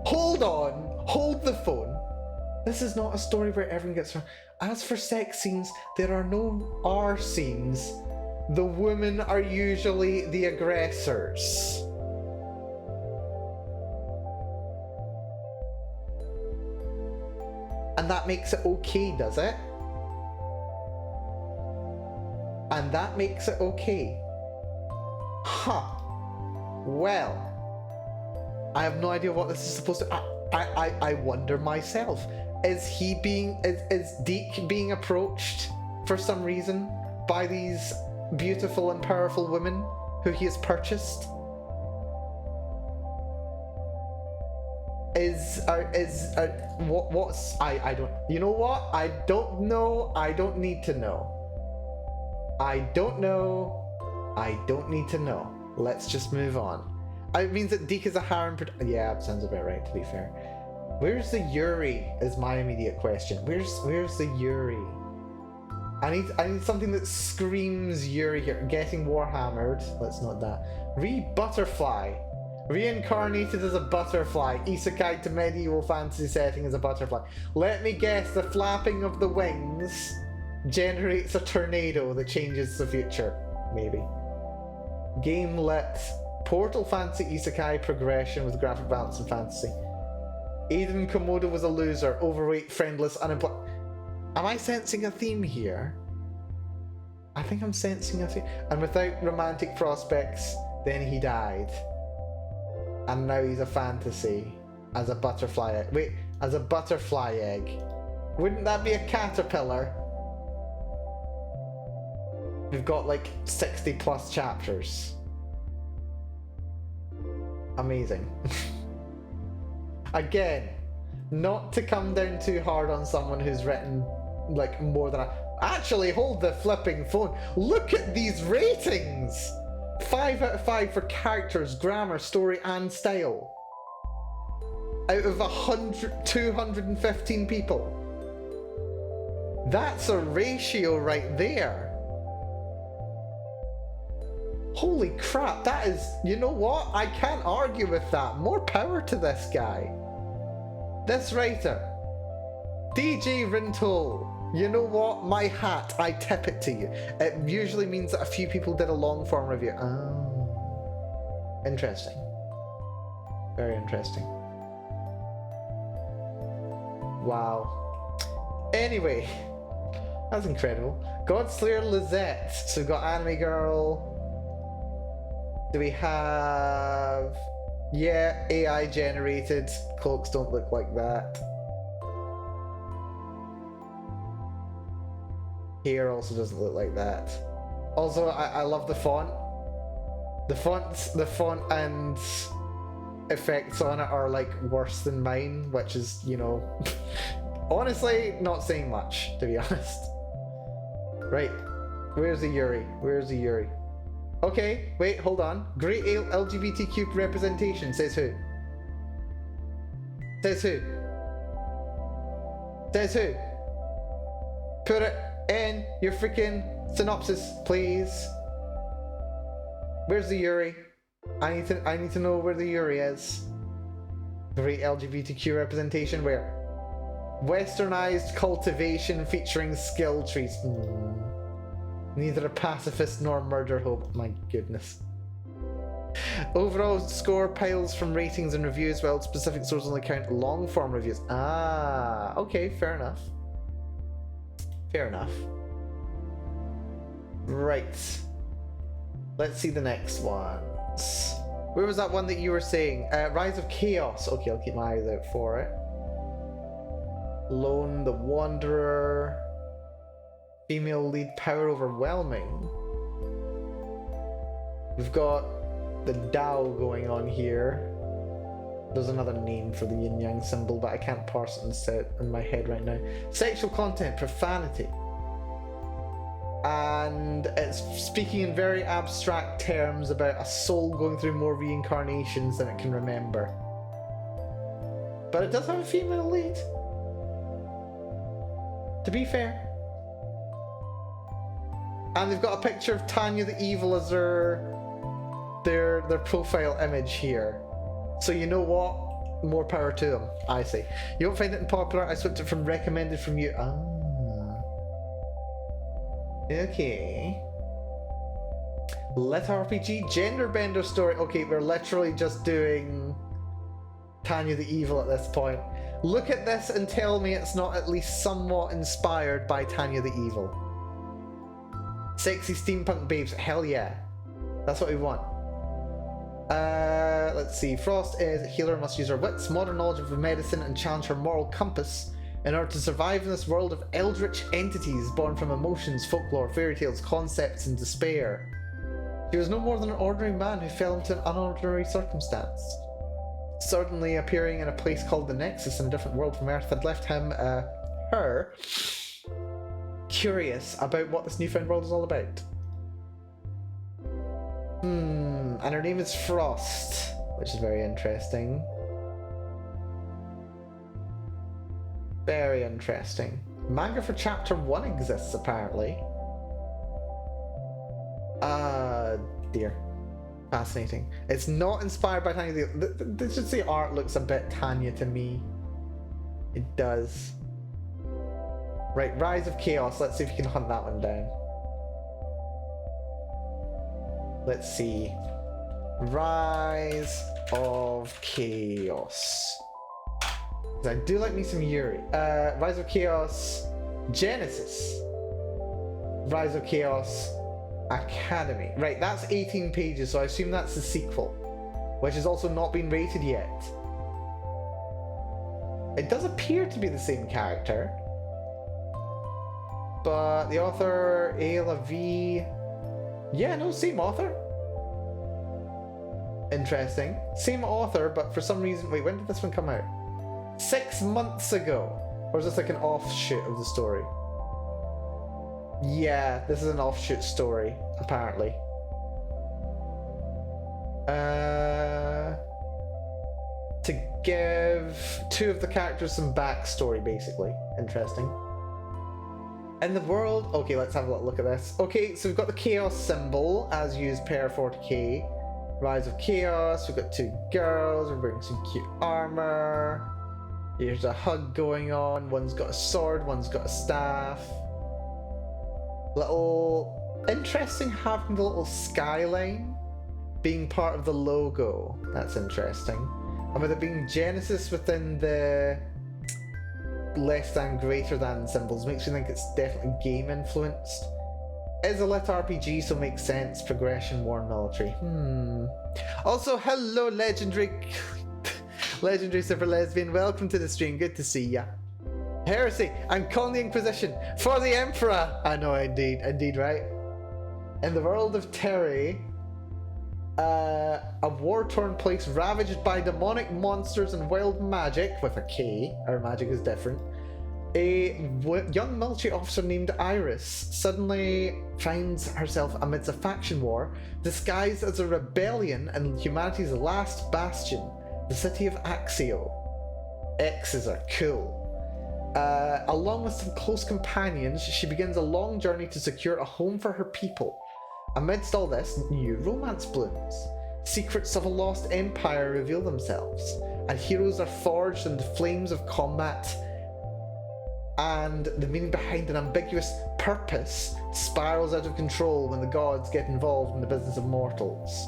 Hold on! Hold the phone. This is not a story where everyone gets hurt. As for sex scenes, there are no R scenes. The women are usually the aggressors. And that makes it okay, does it? And that makes it okay. Huh. Well, I have no idea what this is supposed to. I wonder myself. Is he being? Is Deke being approached for some reason by these beautiful and powerful women who he has purchased? What's I don't. You know what? I don't know. I don't need to know. I don't know. I don't need to know. Let's just move on. It means that Deke is a harem. Yeah, that sounds about right. To be fair, where's the Yuri? Is my immediate question. Where's the Yuri? I need something that screams Yuri here. Getting warhammered. Let's not that. Butterfly. Reincarnated as a butterfly. Isekai to medieval fantasy setting as a butterfly. Let me guess. The flapping of the wings generates a tornado that changes the future. Maybe. Game lit. Portal fantasy isekai progression with graphic balance and fantasy. Aiden Komodo was a loser, overweight, friendless, unemployed. Am I sensing a theme here? I think I'm sensing a theme. And without romantic prospects, then he died. And now he's a fantasy as a butterfly egg. Wait, as a butterfly egg. Wouldn't that be a caterpillar? We've got like 60 plus chapters. Amazing. Again, not to come down too hard on someone who's written like more than Actually, hold the flipping phone. Look at these ratings! 5 out of 5 for characters, grammar, story, and style. Out of 215 people. That's a ratio right there. Holy crap, that is, you know what? I can't argue with that. More power to this guy. This writer. DJ Rintol. You know what? My hat, I tip it to you. It usually means that a few people did a long form review. Oh. Interesting. Very interesting. Wow. Anyway. That's incredible. Godslayer Lizette. So we've got Anime Girl. Do we have... Yeah, AI generated. Cloaks don't look like that. Hair also doesn't look like that. Also, I love the font. The font and effects on it are like worse than mine, which is, you know, honestly not saying much, to be honest. Right, where's the Yuri? Where's the Yuri? Okay, wait, hold on. Great LGBTQ representation, says who? Says who? Says who? Put it in your freaking synopsis, please. Where's the Yuri? I need to know where the Yuri is. Great LGBTQ representation where? Westernized cultivation featuring skill trees. Neither a pacifist nor murder hope. My goodness. Overall score piles from ratings and reviews, while specific sources only count long form reviews. Ah, okay, fair enough. Fair enough. Right. Let's see the next ones. Where was that one that you were saying? Rise of Chaos. Okay, I'll keep my eyes out for it. Lone the Wanderer. Female lead power overwhelming. We've got the Dao going on here. There's another name for the yin yang symbol, but I can't parse it in my head right now. Sexual content, profanity. And it's speaking in very abstract terms about a soul going through more reincarnations than it can remember. But it does have a female lead. To be fair. And they've got a picture of Tanya the Evil as their profile image here. So you know what? More power to them, I say. You won't find it in popular. I swapped it from recommended from you. Ah. Okay. Lit RPG gender bender story. Okay, we're literally just doing Tanya the Evil at this point. Look at this and tell me it's not at least somewhat inspired by Tanya the Evil. Sexy steampunk babes, hell yeah. That's what we want. Let's see. Frost is a healer, must use her wits, modern knowledge of medicine, and challenge her moral compass in order to survive in this world of eldritch entities born from emotions, folklore, fairy tales, concepts, and despair. She was no more than an ordinary man who fell into an unordinary circumstance. Suddenly appearing in a place called the Nexus in a different world from Earth had left him, her, curious about what this newfound world is all about. And her name is Frost, which is very interesting. Very interesting. Manga for chapter 1 exists, apparently. Dear. Fascinating. It's not inspired by Tanya. Let's just say art looks a bit Tanya to me. It does. Right, Rise of Chaos. Let's see if you can hunt that one down. Let's see. Rise of Chaos. I do like me some Yuri. Rise of Chaos Genesis. Rise of Chaos Academy. Right, that's 18 pages, so I assume that's the sequel, which has also not been rated yet. It does appear to be the same character, but the author, Aaaaaa V. Yeah, no, same author. Interesting. Same author, but for some reason... Wait, when did this one come out? 6 months ago. Or is this like an offshoot of the story? Yeah, this is an offshoot story, apparently. To give 2 of the characters some backstory, basically. Interesting. In the world... Okay, let's have a look at this. Okay, so we've got the Chaos symbol, as used per 40k. Rise of Chaos, we've got 2 girls, we're wearing some cute armor. There's a hug going on, one's got a sword, one's got a staff. Little... Interesting having the little skyline being part of the logo. That's interesting. And with it being Genesis within the less than, greater than symbols, makes me think it's definitely game influenced. It is a lit RPG, so makes sense. Progression, war, military. Also, hello, legendary super lesbian. Welcome to the stream. Good to see ya. Heresy. I'm calling the Inquisition for the Emperor. I know, indeed, right? In the world of Terry, a war-torn place ravaged by demonic monsters and wild magic, with a K. Our magic is different. A young military officer named Iris suddenly finds herself amidst a faction war disguised as a rebellion in humanity's last bastion, the city of Axio. X's are cool. Along with some close companions, she begins a long journey to secure a home for her people. Amidst all this, new romance blooms. Secrets of a lost empire reveal themselves, and heroes are forged in the flames of combat, and the meaning behind an ambiguous purpose spirals out of control when the gods get involved in the business of mortals.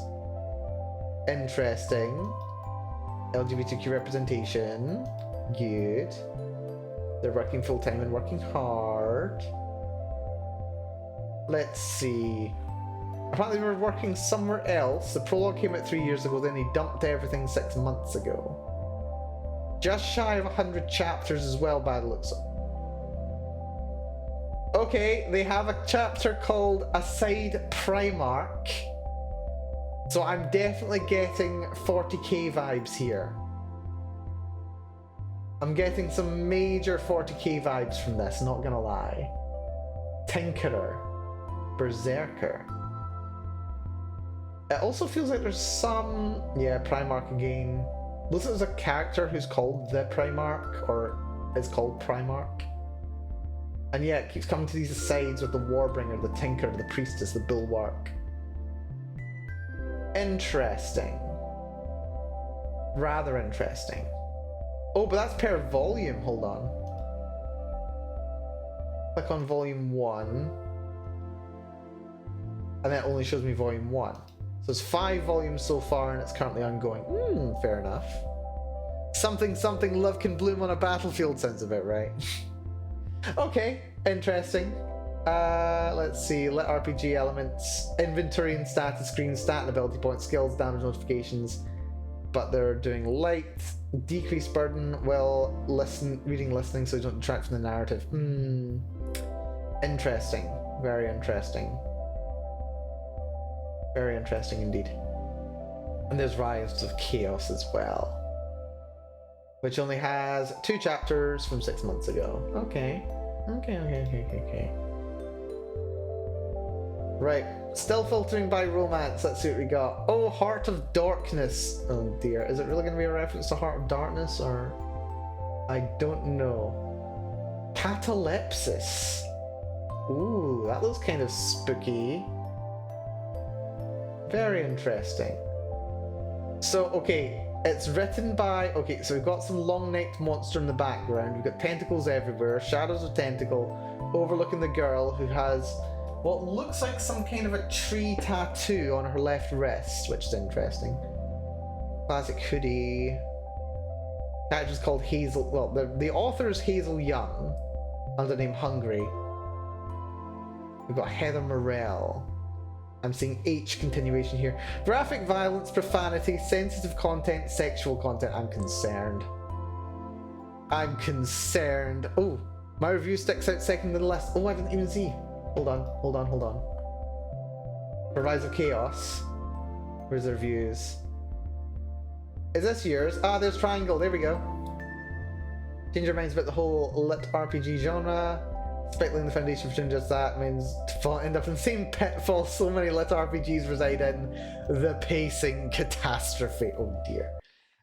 Interesting. LGBTQ representation. Good. They're working full-time and working hard. Let's see. Apparently they were working somewhere else. The prologue came out 3 years ago, then he dumped everything 6 months ago. Just shy of 100 chapters as well, by the looks of it. Okay, they have a chapter called Aside Primarch. So I'm definitely getting 40k vibes here. I'm getting some major 40k vibes from this, not gonna lie. Tinkerer. Berserker. It also feels like there's some... Yeah, Primarch again. Looks like there's a character who's called the Primarch, or is called Primarch. And yeah, it keeps coming to these asides with the Warbringer, the Tinker, the Priestess, the Bulwark. Interesting. Rather interesting. Oh, but that's per volume. Hold on. Click on volume 1. And then it only shows me volume 1. So it's 5 volumes so far and it's currently ongoing. Fair enough. Something, something, love can bloom on a battlefield sounds about right. Okay, interesting. Let's see, let RPG elements, inventory and status screen, stat and ability points, skills, damage notifications, but they're doing light, decreased burden while reading listening so you don't detract from the narrative. Interesting, very interesting. Very interesting indeed. And there's Rise of Chaos as well, which only has 2 chapters from 6 months ago. Okay. Right, still filtering by romance. Let's see what we got. Oh, Heart of Darkness. Oh dear, is it really going to be a reference to Heart of Darkness, or I don't know. Catalepsis. Ooh, that looks kind of spooky. Very interesting. So, okay, it's written by... Okay, so we've got some long-necked monster in the background. We've got tentacles everywhere, shadows of tentacle, overlooking the girl who has what looks like some kind of a tree tattoo on her left wrist, which is interesting. Classic hoodie. Character's called Hazel... Well, the author is Hazel Young, under the name Hungry. We've got Heather Morell. I'm seeing H continuation here. Graphic violence, profanity, sensitive content, sexual content. I'm concerned. I'm concerned. Oh, my review sticks out second to the list. Oh, I didn't even see. Hold on. For Rise of Chaos. Where's the reviews? Is this yours? Ah, there's Triangle. There we go. Change your minds about the whole lit RPG genre. Speculating the foundation for doing just that means to end up in the same pitfall so many lit RPGs reside in, the pacing catastrophe. Oh dear.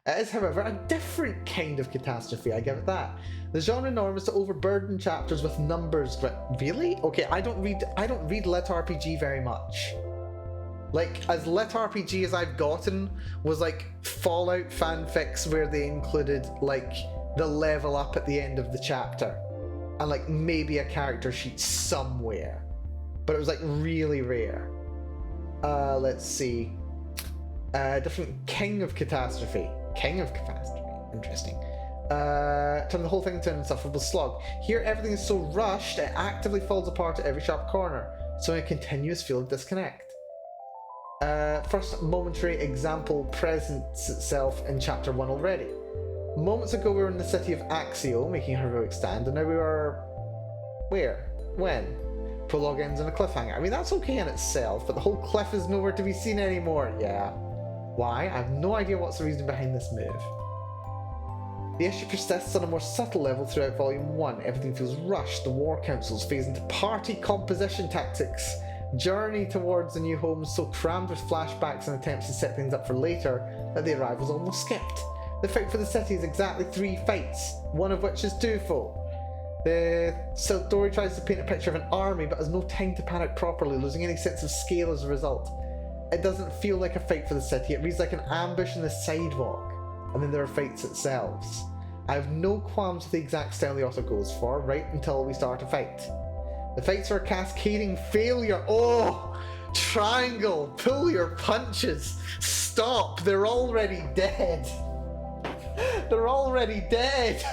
It is, however, a different kind of catastrophe, I give it that. The genre norm is to overburden chapters with numbers. Really? Okay, I don't read lit RPG very much. Like, as lit RPG as I've gotten was like Fallout fanfics where they included like the level up at the end of the chapter. And like maybe a character sheet somewhere, but it was like really rare. Let's see. Different King of Catastrophe. Interesting. Turn the whole thing into an insufferable slog. Here everything is so rushed it actively falls apart at every sharp corner, so in a continuous feel of disconnect. First momentary example presents itself in chapter 1 already. Moments ago we were in the city of Axio, making a heroic stand, and now we are... Where? When? Prologue ends on a cliffhanger. I mean, that's okay in itself, but the whole cliff is nowhere to be seen anymore. Yeah. Why? I have no idea what's the reason behind this move. The issue persists on a more subtle level throughout Volume 1. Everything feels rushed. The war councils phase into party composition tactics. Journey towards the new home so crammed with flashbacks and attempts to set things up for later that the arrival's almost skipped. The fight for the city is exactly 3 fights, one of which is twofold. The story tries to paint a picture of an army but has no time to pan out properly, losing any sense of scale as a result. It doesn't feel like a fight for the city, it reads like an ambush on the sidewalk, and then there are fights themselves. I have no qualms with the exact style the author goes for, right until we start a fight. The fights are a cascading failure. Oh! Triangle! Pull your punches! Stop! They're already dead! They're already dead!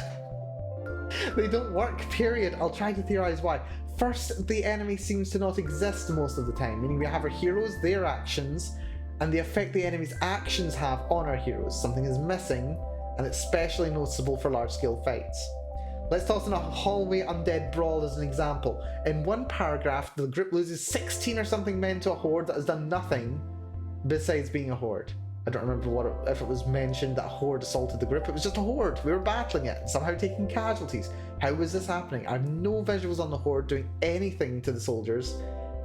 They don't work, period. I'll try to theorize why. First, the enemy seems to not exist most of the time, meaning we have our heroes, their actions, and the effect the enemy's actions have on our heroes. Something is missing, and it's especially noticeable for large-scale fights. Let's toss in a hallway undead brawl as an example. In one paragraph, the group loses 16 or something men to a horde that has done nothing besides being a horde. I don't remember if it was mentioned that a horde assaulted the group. It was just a horde. We were battling it, somehow taking casualties. How was this happening? I have no visuals on the horde doing anything to the soldiers,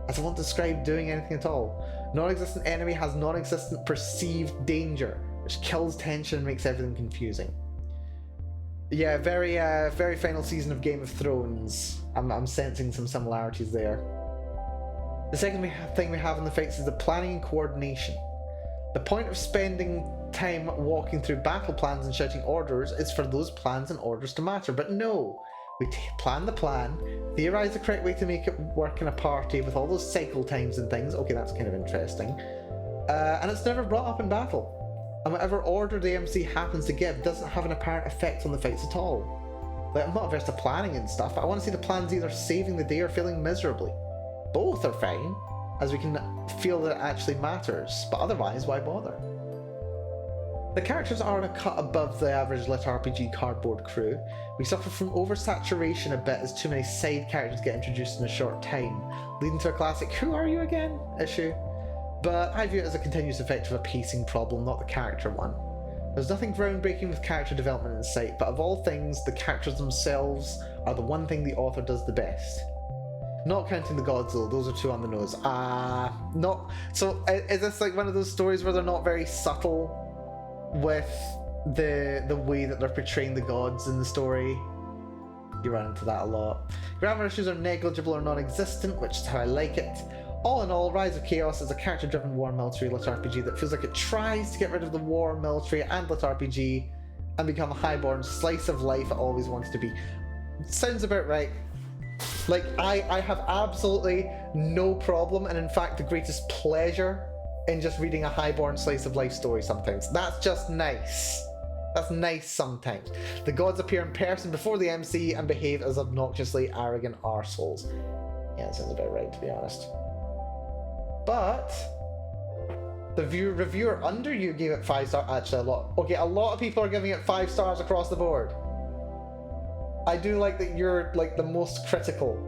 as I won't describe doing anything at all. Non-existent enemy has non-existent perceived danger, which kills tension and makes everything confusing. Yeah, very final season of Game of Thrones. I'm sensing some similarities there. The second thing we have in the fights is the planning and coordination. The point of spending time walking through battle plans and shouting orders is for those plans and orders to matter, but no. We plan the plan, theorize the correct way to make it work in a party with all those cycle times and things. Okay, that's kind of interesting. And it's never brought up in battle. And whatever order the MC happens to give doesn't have an apparent effect on the fights at all. Like, I'm not averse to planning and stuff, but I want to see the plans either saving the day or failing miserably. Both are fine, as we can feel that it actually matters, but otherwise, why bother? The characters are a cut above the average lit RPG cardboard crew. We suffer from oversaturation a bit as too many side characters get introduced in a short time, leading to a classic "who are you again?" issue. But I view it as a continuous effect of a pacing problem, not the character one. There's nothing groundbreaking with character development in sight, but of all things, the characters themselves are the one thing the author does the best. Not counting the gods though, those are two on the nose. Not so. Is this like one of those stories where they're not very subtle with the way that they're portraying the gods in the story? You run into that a lot. Grammar issues are negligible or non-existent, which is how I like it. All in all, Rise of Chaos is a character-driven war military lit RPG that feels like it tries to get rid of the war military and lit RPG and become a highborn slice of life it always wanted to be. Sounds about right. Like, I have absolutely no problem, and in fact the greatest pleasure in just reading a highborn slice of life story sometimes. That's just nice. That's nice sometimes. The gods appear in person before the MC and behave as obnoxiously arrogant arseholes. Yeah, that sounds about right, to be honest. But the reviewer under you gave it 5 stars. Actually, a lot of people are giving it 5 stars across the board. I do like that you're like the most critical.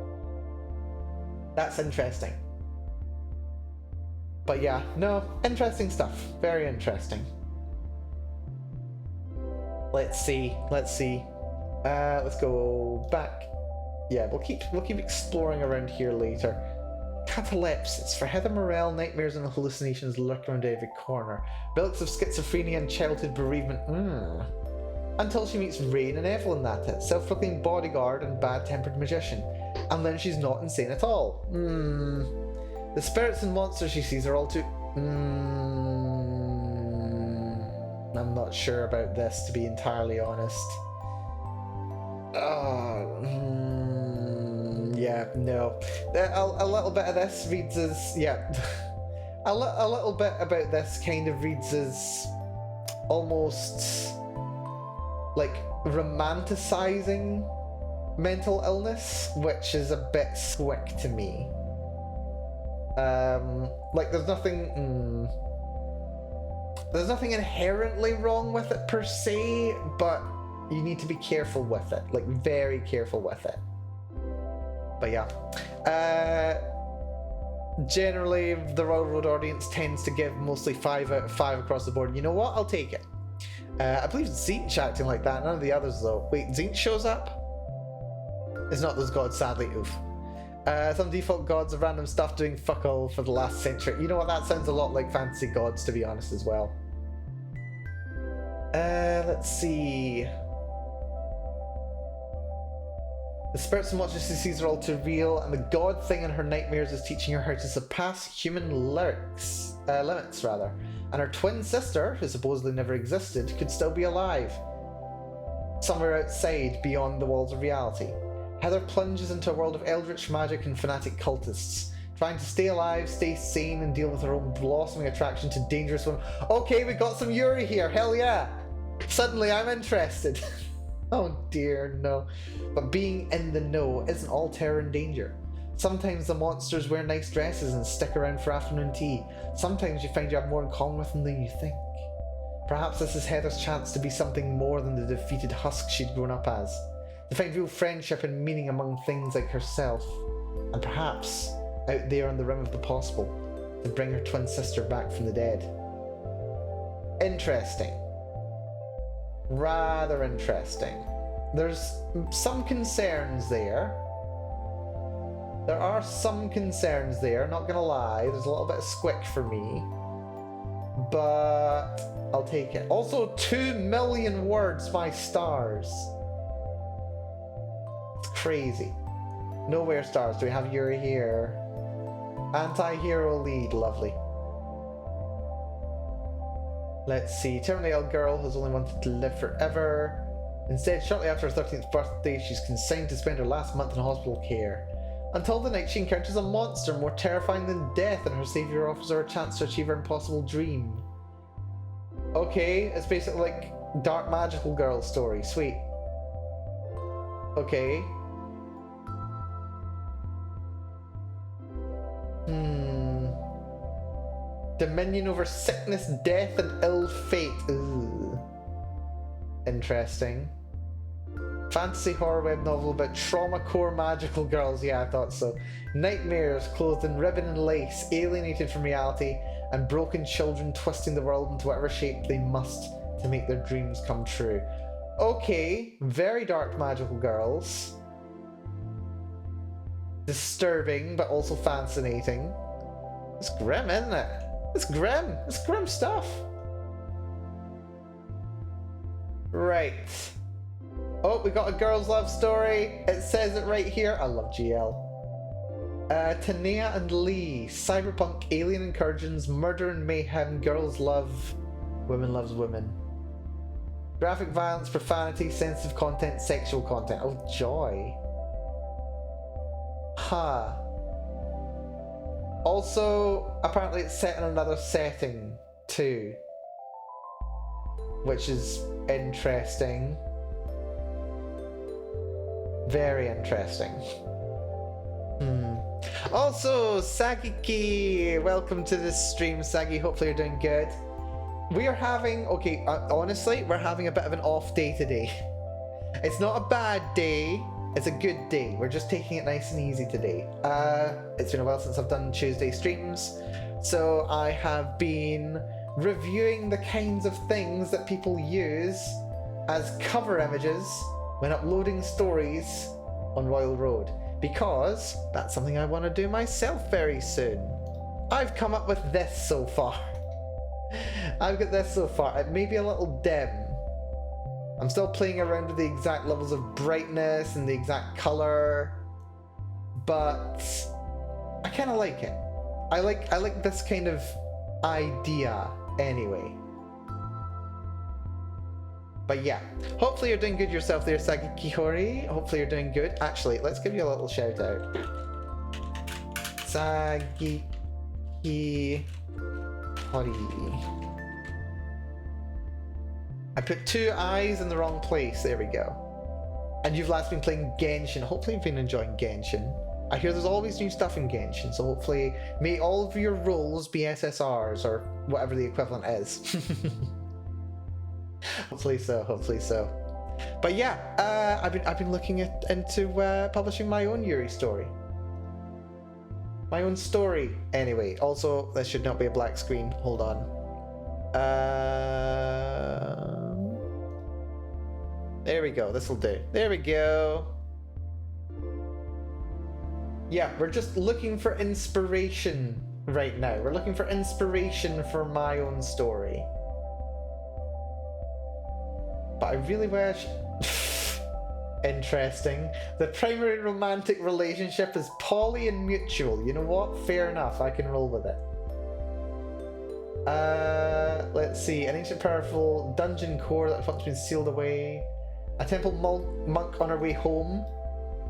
That's interesting. But yeah, no, interesting stuff. Very interesting. Let's see. Let's go back. Yeah, we'll keep exploring around here later. Catalepsis. For Heather Morel, nightmares and hallucinations lurk around every corner. Relics of schizophrenia and childhood bereavement. Until she meets Rain and Evelyn, that is. Self-proclaimed bodyguard and bad-tempered magician. And then she's not insane at all. The spirits and monsters she sees are all too... I'm not sure about this, to be entirely honest. Yeah, no. A little bit of this reads as... Yeah. a little bit about this kind of reads as almost like romanticizing mental illness, which is a bit squick to me. Like there's nothing inherently wrong with it per se, but you need to be careful with it, like very careful with it. But yeah, generally the Royal Road audience tends to give mostly 5 out of 5 across the board. You know what? I'll take it. I believe Zinch acting like that, none of the others though. Wait, Zinch shows up? It's not those gods, sadly, oof. Some default gods of random stuff doing fuck all for the last century. You know what, that sounds a lot like fantasy gods, to be honest, as well. Let's see. The spirits and monsters she sees are all too real, and the god thing in her nightmares is teaching her how to surpass human limits, and her twin sister, who supposedly never existed, could still be alive. Somewhere outside, beyond the walls of reality. Heather plunges into a world of eldritch magic and fanatic cultists, trying to stay alive, stay sane, and deal with her own blossoming attraction to dangerous women. Okay, we got some Yuri here, hell yeah! Suddenly I'm interested. Oh dear, no. But being in the know isn't all terror and danger. Sometimes the monsters wear nice dresses and stick around for afternoon tea. Sometimes you find you have more in common with them than you think. Perhaps this is Heather's chance to be something more than the defeated husk she'd grown up as. To find real friendship and meaning among things like herself. And perhaps, out there on the rim of the possible, to bring her twin sister back from the dead. Interesting. Rather interesting. There's some concerns there. There are some concerns there, not gonna lie. There's a little bit of squick for me. But I'll take it. Also, 2 million words, 5 stars. It's crazy. Nowhere stars. Do we have Yuri here? Anti-hero lead. Lovely. Let's see. Terminally ill girl who's only wanted to live forever. Instead, shortly after her 13th birthday, she's consigned to spend her last month in hospital care. Until the night, she encounters a monster more terrifying than death, and her savior offers her a chance to achieve her impossible dream. Okay, it's basically like Dark Magical Girl story. Sweet. Okay. Dominion over sickness, death, and ill fate. Ooh. Interesting. Fantasy horror web novel about trauma core magical girls. Yeah, I thought so. Nightmares clothed in ribbon and lace, alienated from reality, and broken children twisting the world into whatever shape they must to make their dreams come true. Okay, very dark magical girls. Disturbing, but also fascinating. It's grim, isn't it? It's grim. It's grim stuff. Right. Oh, we got a girl's love story. It says it right here. I love GL. Tanea and Lee. Cyberpunk, alien incursions, murder and mayhem, girls love, women loves women. Graphic violence, profanity, sensitive content, sexual content. Oh, joy. Huh. Also, apparently it's set in another setting too, which is interesting. Very interesting. Also, Sagiki, welcome to this stream, Sagi. Hopefully you're doing good. We are having, okay, honestly, we're having a bit of an off day today. It's not a bad day. It's a good day. We're just taking it nice and easy today. It's been a while since I've done Tuesday streams, so I have been reviewing the kinds of things that people use as cover images when uploading stories on Royal Road, because that's something I want to do myself very soon. I've come up with this so far. I've got this so far. It may be a little dim. I'm still playing around with the exact levels of brightness and the exact color, but I kind of like it. I like this kind of idea anyway. But yeah, hopefully you're doing good yourself there, Sagikihori. Hopefully you're doing good. Actually, let's give you a little shout out. Sagikihori. I put two eyes in the wrong place. There we go. And you've last been playing Genshin. Hopefully you've been enjoying Genshin. I hear there's always new stuff in Genshin, so hopefully may all of your roles be SSRs or whatever the equivalent is. Hopefully so, hopefully so. But yeah, I've been looking into publishing my own Yuri story. My own story. Anyway, also this should not be a black screen. Hold on. There we go. This will do. There we go. Yeah, we're just looking for inspiration right now. We're looking for inspiration for my own story. But I really wish... Interesting. The primary romantic relationship is poly and mutual. You know what? Fair enough. I can roll with it. Let's see. An ancient powerful dungeon core that once been sealed away. A temple monk on her way home.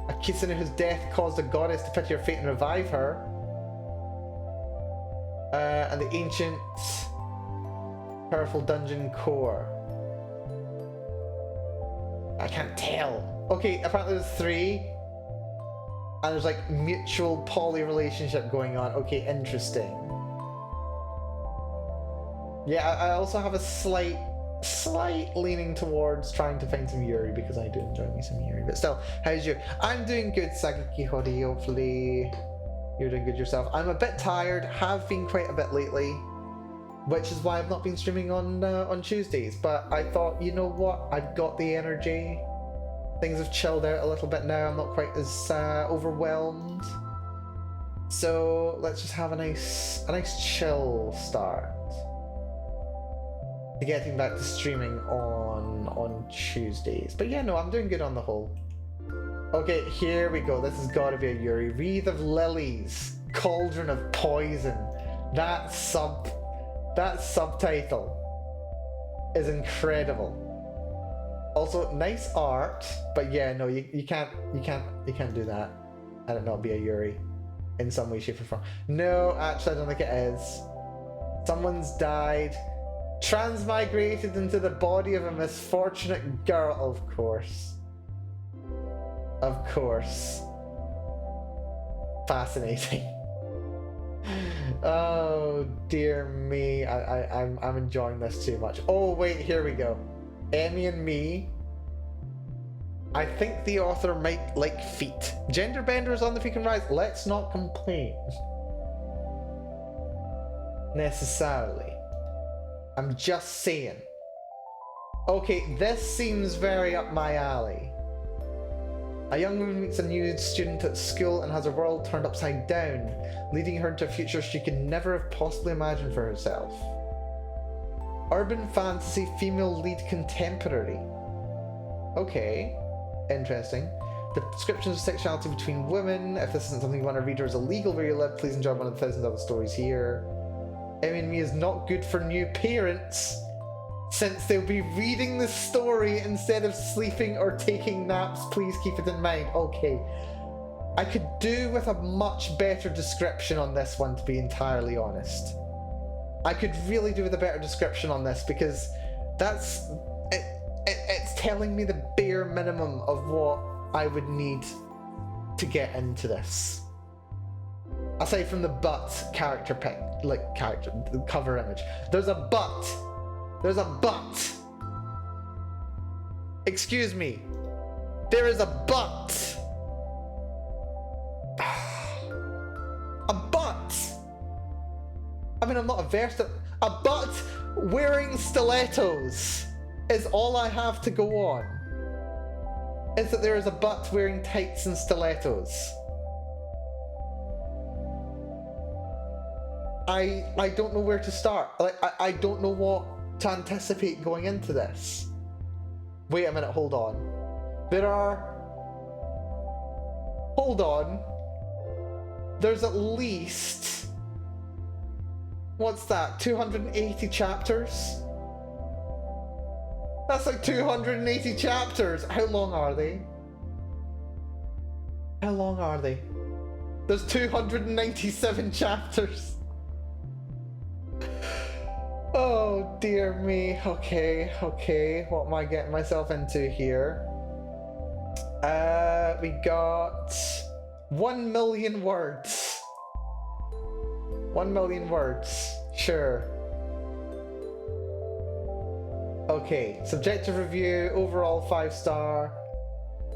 A Kisune whose death caused a goddess to pity her fate and revive her. And the ancient powerful dungeon core. I can't tell. Okay, apparently there's three. And there's like mutual poly relationship going on. Okay, interesting. Yeah, I also have a slight leaning towards trying to find some Yuri because I do enjoy me some Yuri. But still, how's you? I'm doing good, Sagiki Hori. Hopefully you're doing good yourself. I'm a bit tired, have been quite a bit lately, which is why I've not been streaming on Tuesdays. But I thought, you know what? I've got the energy. Things have chilled out a little bit now. I'm not quite as overwhelmed. So let's just have a nice chill start to getting back to streaming on Tuesdays. But yeah, no, I'm doing good on the whole. Okay, here we go. This has got to be a Yuri. Wreath of Lilies, Cauldron of Poison. That subtitle is incredible. Also, nice art, but yeah, no, you can't do that and it not be a Yuri in some way, shape, or form. No, actually, I don't think it is. Someone's died, transmigrated into the body of a misfortunate girl. Of course. Of course. Fascinating. Oh dear me, I'm enjoying this too much. Oh wait, here we go. Emmy and me. I think the author might like feet. Gender benders on the freaking rise. Let's not complain. Necessarily. I'm just saying. Okay, this seems very up my alley. A young woman meets a new student at school and has her world turned upside down, leading her into a future she could never have possibly imagined for herself. Urban fantasy female lead contemporary. Okay, interesting. The descriptions of sexuality between women. If this isn't something you want to read or is illegal where you live, please enjoy one of the thousands of other stories here. Emmy and Me is not good for new parents, since they'll be reading the story instead of sleeping or taking naps. Please keep it in mind. Okay. I could do with a much better description on this one, to be entirely honest. I could really do with a better description on this, because that's... It's telling me the bare minimum of what I would need to get into this. Aside from the butt character pick, the cover image. There's a butt. There's a butt. Excuse me. There is a butt. A butt. I mean, I'm not averse to... A butt wearing stilettos is all I have to go on. Is that there is a butt wearing tights and stilettos. I don't know where to start. Like, I don't know what to anticipate going into this. Wait a minute, hold on. There are... Hold on. There's at least... What's that? 280 chapters? That's like 280 chapters. How long are they? How long are they? There's 297 chapters. Oh dear me. Okay, okay. What am I getting myself into here? We got 1 million words. 1 million words. Sure. Okay, subjective review, overall 5-star.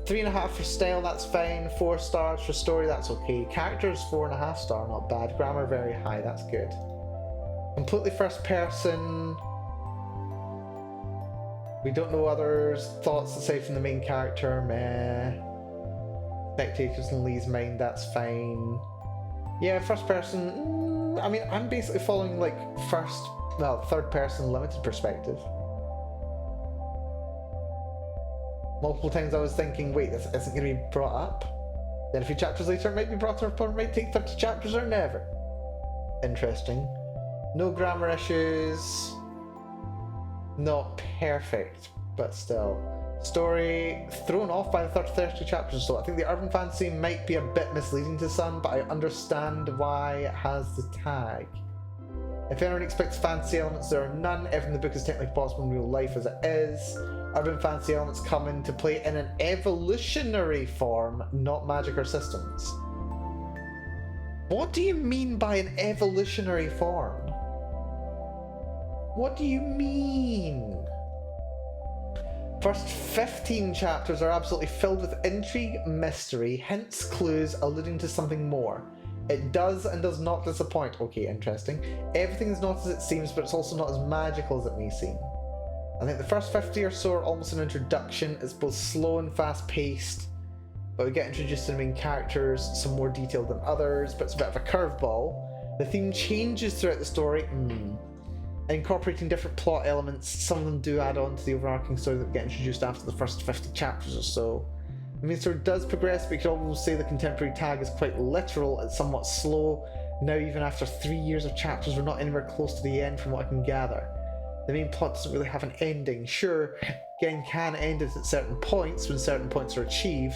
3.5 for style, that's fine. 4 stars for story, that's okay. Characters, 4.5 star, not bad. Grammar, very high, that's good. Completely first person. We don't know others. Thoughts aside from the main character, meh. Spectators in Lee's mind, that's fine. Yeah, first person, I mean, I'm basically following like third person limited perspective. Multiple times I was thinking, wait, this isn't going to be brought up. Then a few chapters later it might be brought up, or it might take 30 chapters or never. Interesting. No grammar issues. Not perfect, but still. Story thrown off by the 30 chapters or so. I think the urban fantasy might be a bit misleading to some, but I understand why it has the tag. If anyone expects fantasy elements, there are none. Everything in the book is technically possible in real life as it is. Urban fantasy elements come into play in an evolutionary form, not magic or systems. What do you mean by an evolutionary form? What do you mean? First 15 chapters are absolutely filled with intrigue, mystery, hints, clues alluding to something more. It does and does not disappoint. Okay, interesting. Everything is not as it seems, but it's also not as magical as it may seem. I think the first 50 or so are almost an introduction. It's both slow and fast paced, but we get introduced to the main characters, some more detailed than others, but it's a bit of a curveball. The theme changes throughout the story, incorporating different plot elements. Some of them do add on to the overarching story that get introduced after the first 50 chapters or so. The main story does progress, but you could almost say the contemporary tag is quite literal. It's somewhat slow. Now, even after 3 years of chapters, we're not anywhere close to the end from what I can gather. The main plot doesn't really have an ending. Sure, game can end it at certain points when certain points are achieved,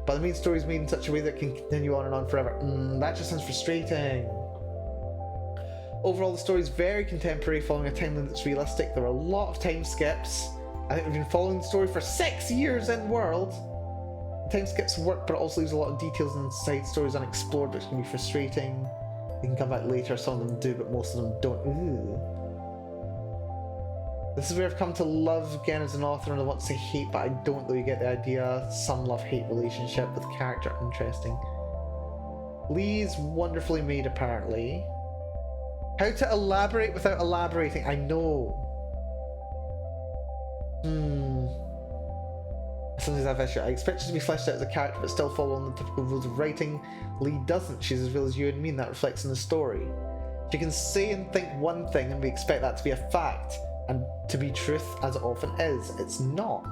but the main story is made in such a way that it can continue on and on forever. That just sounds frustrating. Overall, the story is very contemporary, following a timeline that's realistic. There are a lot of time skips. I think we've been following the story for 6 years in world. The time skips work, but it also leaves a lot of details and side stories unexplored, which can be frustrating. They can come back later, some of them do, but most of them don't. Ooh. This is where I've come to love again as an author, and I want to say hate, but I don't though. You get the idea. Some love-hate relationship with character. Interesting. Lee's wonderfully made, apparently. How to elaborate without elaborating? I know. Sometimes I've issue. I expect her to be fleshed out as a character, but still following the typical rules of writing. Lee doesn't. She's as real as you and me, and that reflects in the story. She can say and think one thing, and we expect that to be a fact, and to be truth, as it often is. It's not.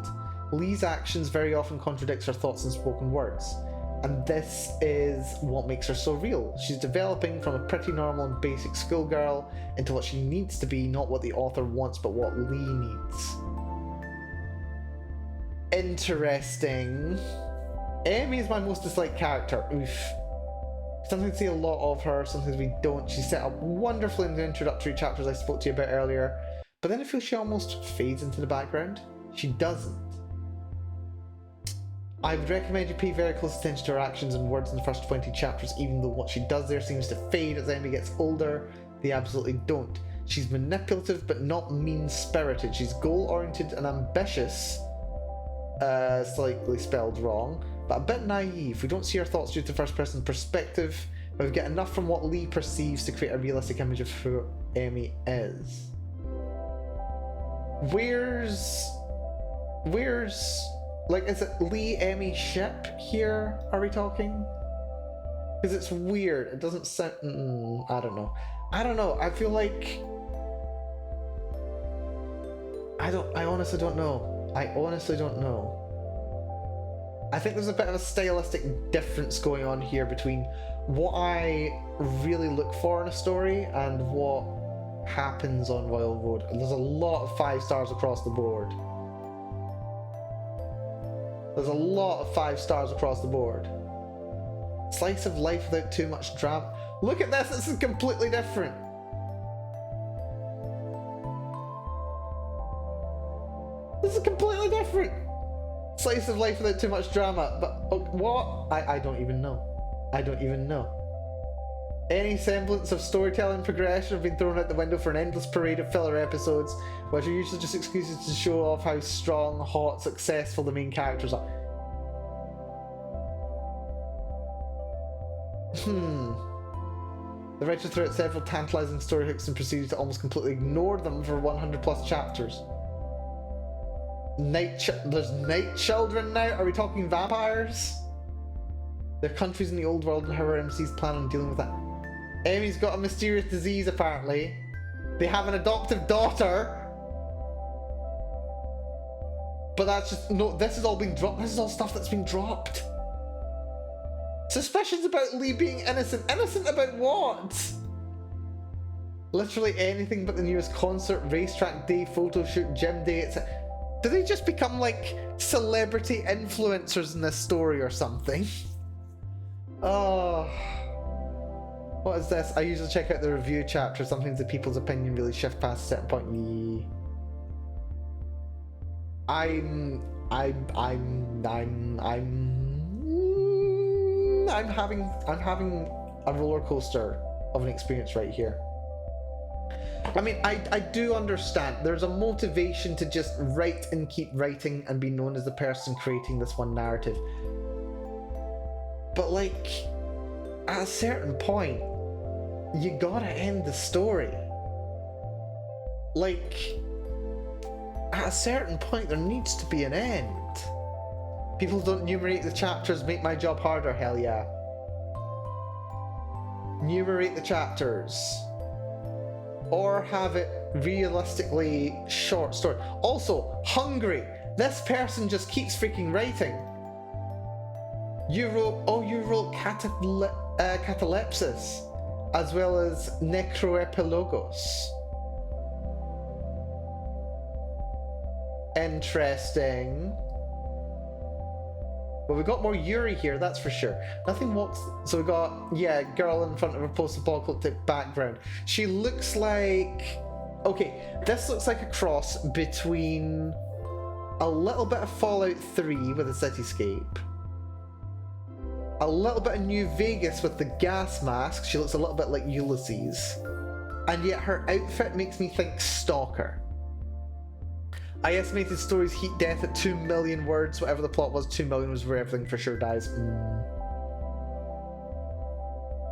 Lee's actions very often contradicts her thoughts and spoken words. And this is what makes her so real. She's developing from a pretty normal and basic schoolgirl into what she needs to be, not what the author wants, but what Lee needs. Interesting. Amy is my most disliked character. Oof. Sometimes we see a lot of her, sometimes we don't. She's set up wonderfully in the introductory chapters I spoke to you about earlier, but then I feel she almost fades into the background. She doesn't. I would recommend you pay very close attention to her actions and words in the first 20 chapters, even though what she does there seems to fade as Amy gets older. They absolutely don't. She's manipulative but not mean-spirited. She's goal-oriented and ambitious, slightly spelled wrong, but a bit naive. We don't see her thoughts due to first-person perspective, but we get enough from what Lee perceives to create a realistic image of who Amy is. Where's... Like, is it Lee-Amy ship here? Are we talking? Because it's weird. It doesn't sound... I don't know. I don't know. I feel like... I honestly don't know. I honestly don't know. I think there's a bit of a stylistic difference going on here between what I really look for in a story and what happens on Royal Road. There's a lot of 5 stars across the board. There's a lot of 5 stars across the board. Slice of life without too much drama. Look at this, this is completely different. This is completely different. Slice of life without too much drama. But what? I don't even know. I don't even know. Any semblance of storytelling progression have been thrown out the window for an endless parade of filler episodes, which are usually just excuses to show off how strong, hot, successful the main characters are. The writer threw out several tantalizing story hooks and proceeded to almost completely ignore them for 100+ chapters. There's night children now? Are we talking vampires? There are countries in the old world and how our MCs plan on dealing with that. Amy's got a mysterious disease, apparently. They have an adoptive daughter. But that's just... No, this has all been dropped. This is all stuff that's been dropped. Suspicions about Lee being innocent. Innocent about what? Literally anything but the newest concert, racetrack day, photo shoot, gym day, etc. Do they just become like celebrity influencers in this story or something? Oh... What is this? I usually check out the review chapter. Sometimes the people's opinion really shift past a certain point. I'm having a roller coaster of an experience right here. I mean, I do understand. There's a motivation to just write and keep writing and be known as the person creating this one narrative. But like, at a certain point, you gotta end the story. Like, at a certain point, there needs to be an end. People don't numerate the chapters, make my job harder, hell yeah. Numerate the chapters. Or have it realistically short story. Also, hungry. This person just keeps freaking writing. You wrote catalepsis, as well as necroepilogos. Interesting. Well, we got more Yuri here, that's for sure. Nothing walks. So we got, yeah, girl in front of a post-apocalyptic background. She looks like. Okay, this looks like a cross between a little bit of Fallout 3 with a cityscape, a little bit of New Vegas with the gas mask. She looks a little bit like Ulysses, and yet her outfit makes me think Stalker. I estimated stories heat death at 2 million words. Whatever the plot was, 2 million was where everything for sure dies.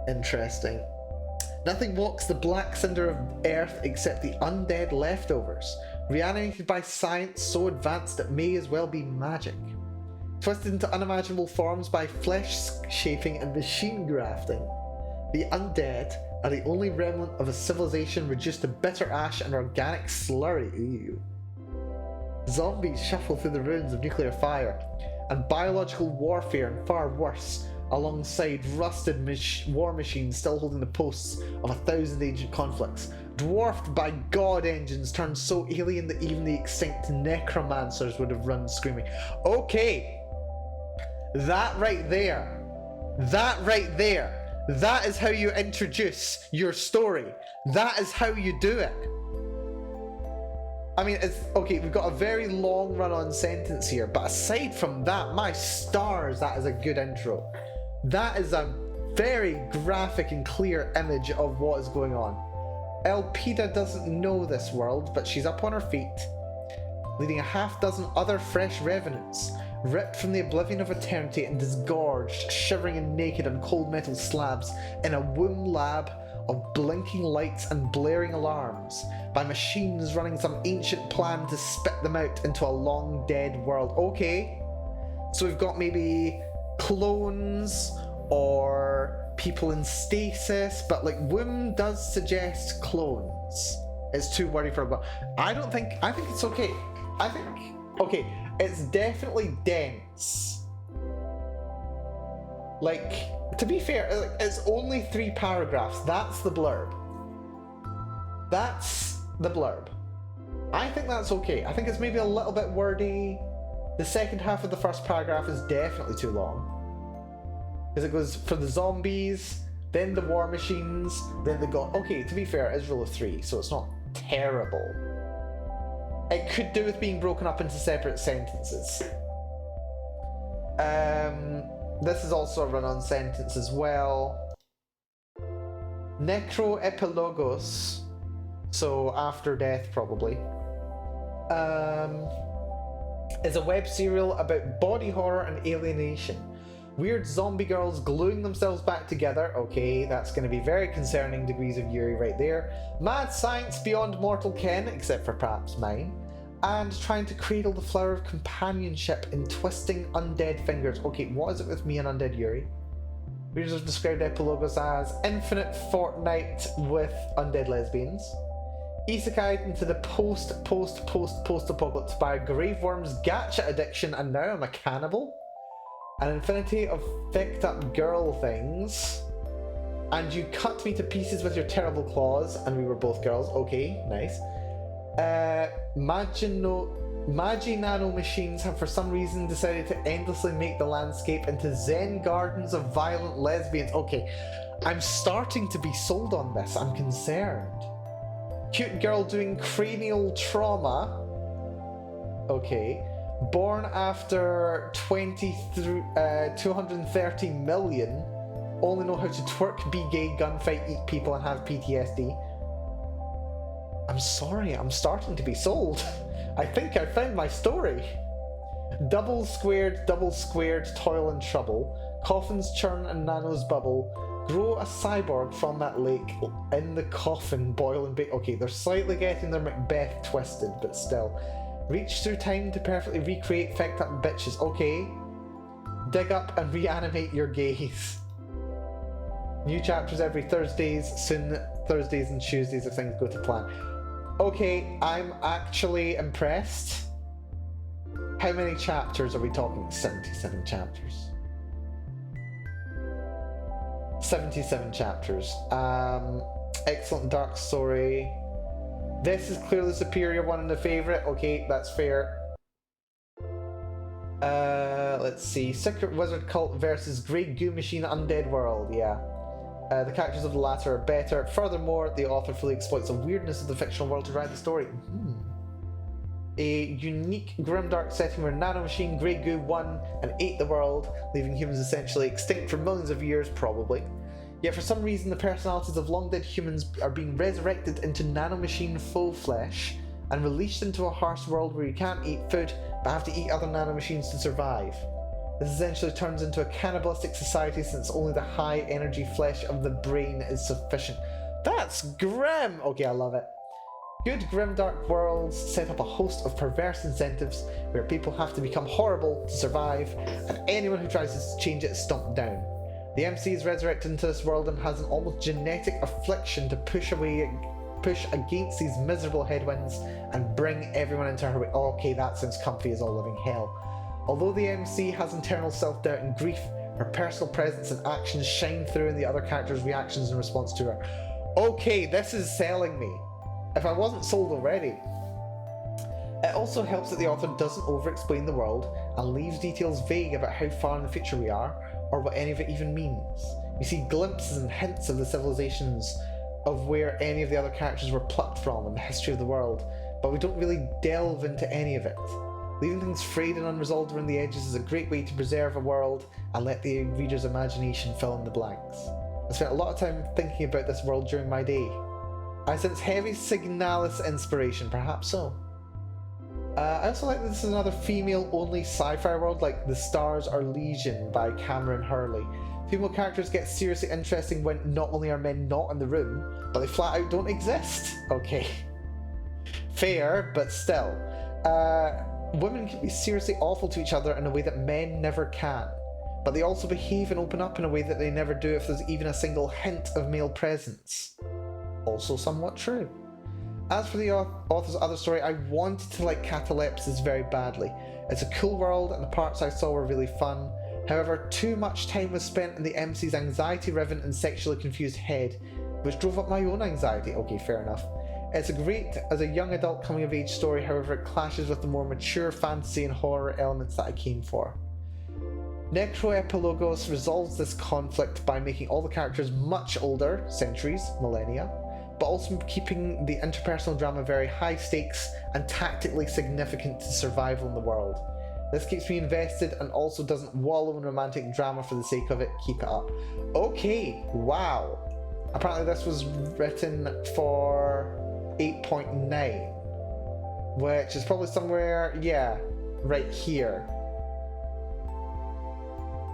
Interesting. Nothing walks the black cinder of Earth except the undead leftovers, reanimated by science so advanced it may as well be magic. Twisted into unimaginable forms by flesh shaping and machine grafting. The undead are the only remnant of a civilization reduced to bitter ash and organic slurry. Ew. Zombies shuffle through the ruins of nuclear fire, and biological warfare, and far worse, alongside rusted war machines still holding the posts of 1,000 ancient conflicts, dwarfed by god engines turned so alien that even the extinct necromancers would have run screaming. Okay, that right there, that is how you introduce your story. That is how you do it. I mean, it's okay, we've got a very long run-on sentence here, but aside from that, my stars, that is a good intro. That is a very graphic and clear image of what is going on. Elpida doesn't know this world, but she's up on her feet, leading a half-dozen other fresh revenants, ripped from the oblivion of eternity and disgorged, shivering and naked on cold metal slabs in a womb lab of blinking lights and blaring alarms, by machines running some ancient plan to spit them out into a long dead world. Okay, so we've got maybe clones or people in stasis, but like womb does suggest clones. It's too worried for a I think it's okay. Okay, it's definitely dense. Like, to be fair, it's only 3 paragraphs. That's the blurb. I think that's okay. I think it's maybe a little bit wordy. The second half of the first paragraph is definitely too long, because it goes for the zombies, then the war machines, then the god. Okay, to be fair, it's rule of 3, so it's not terrible. It could do with being broken up into separate sentences. This is also a run-on sentence as well. Necroepilogos, so after death probably, is a web serial about body horror and alienation. Weird zombie girls gluing themselves back together. Okay, that's going to be very concerning degrees of Yuri right there. Mad science beyond mortal ken, except for perhaps mine. And trying to cradle the flower of companionship in twisting undead fingers. Okay, what is it with me and undead Yuri? Readers have described Epilogos as infinite Fortnite with undead lesbians. Isekai into the post-apocalypse by a graveworm's gacha addiction, and now I'm a cannibal. An infinity of picked up girl things. And you cut me to pieces with your terrible claws, and we were both girls. Okay, nice. Magi nano machines have for some reason decided to endlessly make the landscape into Zen gardens of violent lesbians. Okay, I'm starting to be sold on this. I'm concerned. Cute girl doing cranial trauma. Okay. Born after 230 million. Only know how to twerk, be gay, gunfight, eat people, and have PTSD. I'm sorry, I'm starting to be sold. I think I found my story. Double squared, toil and trouble. Coffins churn and nanos bubble. Grow a cyborg from that lake. In the coffin, boil and bake. Okay, they're slightly getting their Macbeth twisted, but still. Reach through time to perfectly recreate fecked up bitches. Okay. Dig up and reanimate your gays. New chapters every Thursdays, soon Thursdays and Tuesdays if things go to plan. Okay, I'm actually impressed. How many chapters are we talking? 77 chapters. 77 chapters. Excellent dark story. This is clearly the superior one and the favourite. Okay, that's fair. Let's see. Secret Wizard Cult versus Great Goo Machine Undead World. Yeah. The characters of the latter are better. Furthermore, the author fully exploits the weirdness of the fictional world to write the story. A unique grimdark setting where Nanomachine Grey Goo won and ate the world, leaving humans essentially extinct for millions of years, probably. Yet for some reason the personalities of long dead humans are being resurrected into nanomachine faux flesh and released into a harsh world where you can't eat food but have to eat other nanomachines to survive. This essentially turns into a cannibalistic society since only the high energy flesh of the brain is sufficient. That's grim! Okay, I love it. Good grimdark worlds set up a host of perverse incentives where people have to become horrible to survive, and anyone who tries to change it is stomped down. The MC is resurrected into this world and has an almost genetic affliction to push against these miserable headwinds and bring everyone into her way. Okay, that sounds comfy as all living hell. Although the MC has internal self-doubt and grief, her personal presence and actions shine through in the other characters' reactions in response to her. Okay, this is selling me. If I wasn't sold already. It also helps that the author doesn't over-explain the world and leaves details vague about how far in the future we are, or what any of it even means. We see glimpses and hints of the civilizations of where any of the other characters were plucked from in the history of the world, but we don't really delve into any of it. Leaving things frayed and unresolved around the edges is a great way to preserve a world and let the reader's imagination fill in the blanks. I spent a lot of time thinking about this world during my day. I sense heavy Signalis inspiration, perhaps so. I also like that this is another female-only sci-fi world like The Stars Are Legion by Cameron Hurley. Female characters get seriously interesting when not only are men not in the room, but they flat out don't exist. Okay. Fair, but still. Women can be seriously awful to each other in a way that men never can. But they also behave and open up in a way that they never do if there's even a single hint of male presence. Also somewhat true. As for the author's other story, I wanted to like Catalepsis very badly. It's a cool world and the parts I saw were really fun. However, too much time was spent in the MC's anxiety-riven and sexually confused head, which drove up my own anxiety. Okay, fair enough. It's a great as a young adult coming-of-age story, however it clashes with the more mature fantasy and horror elements that I came for. Necroepilogos resolves this conflict by making all the characters much older, centuries, millennia, but also keeping the interpersonal drama very high stakes and tactically significant to survival in the world. This keeps me invested and also doesn't wallow in romantic drama for the sake of it. Keep it up. Okay, wow. Apparently this was written for 8.9, which is probably somewhere, yeah, right here.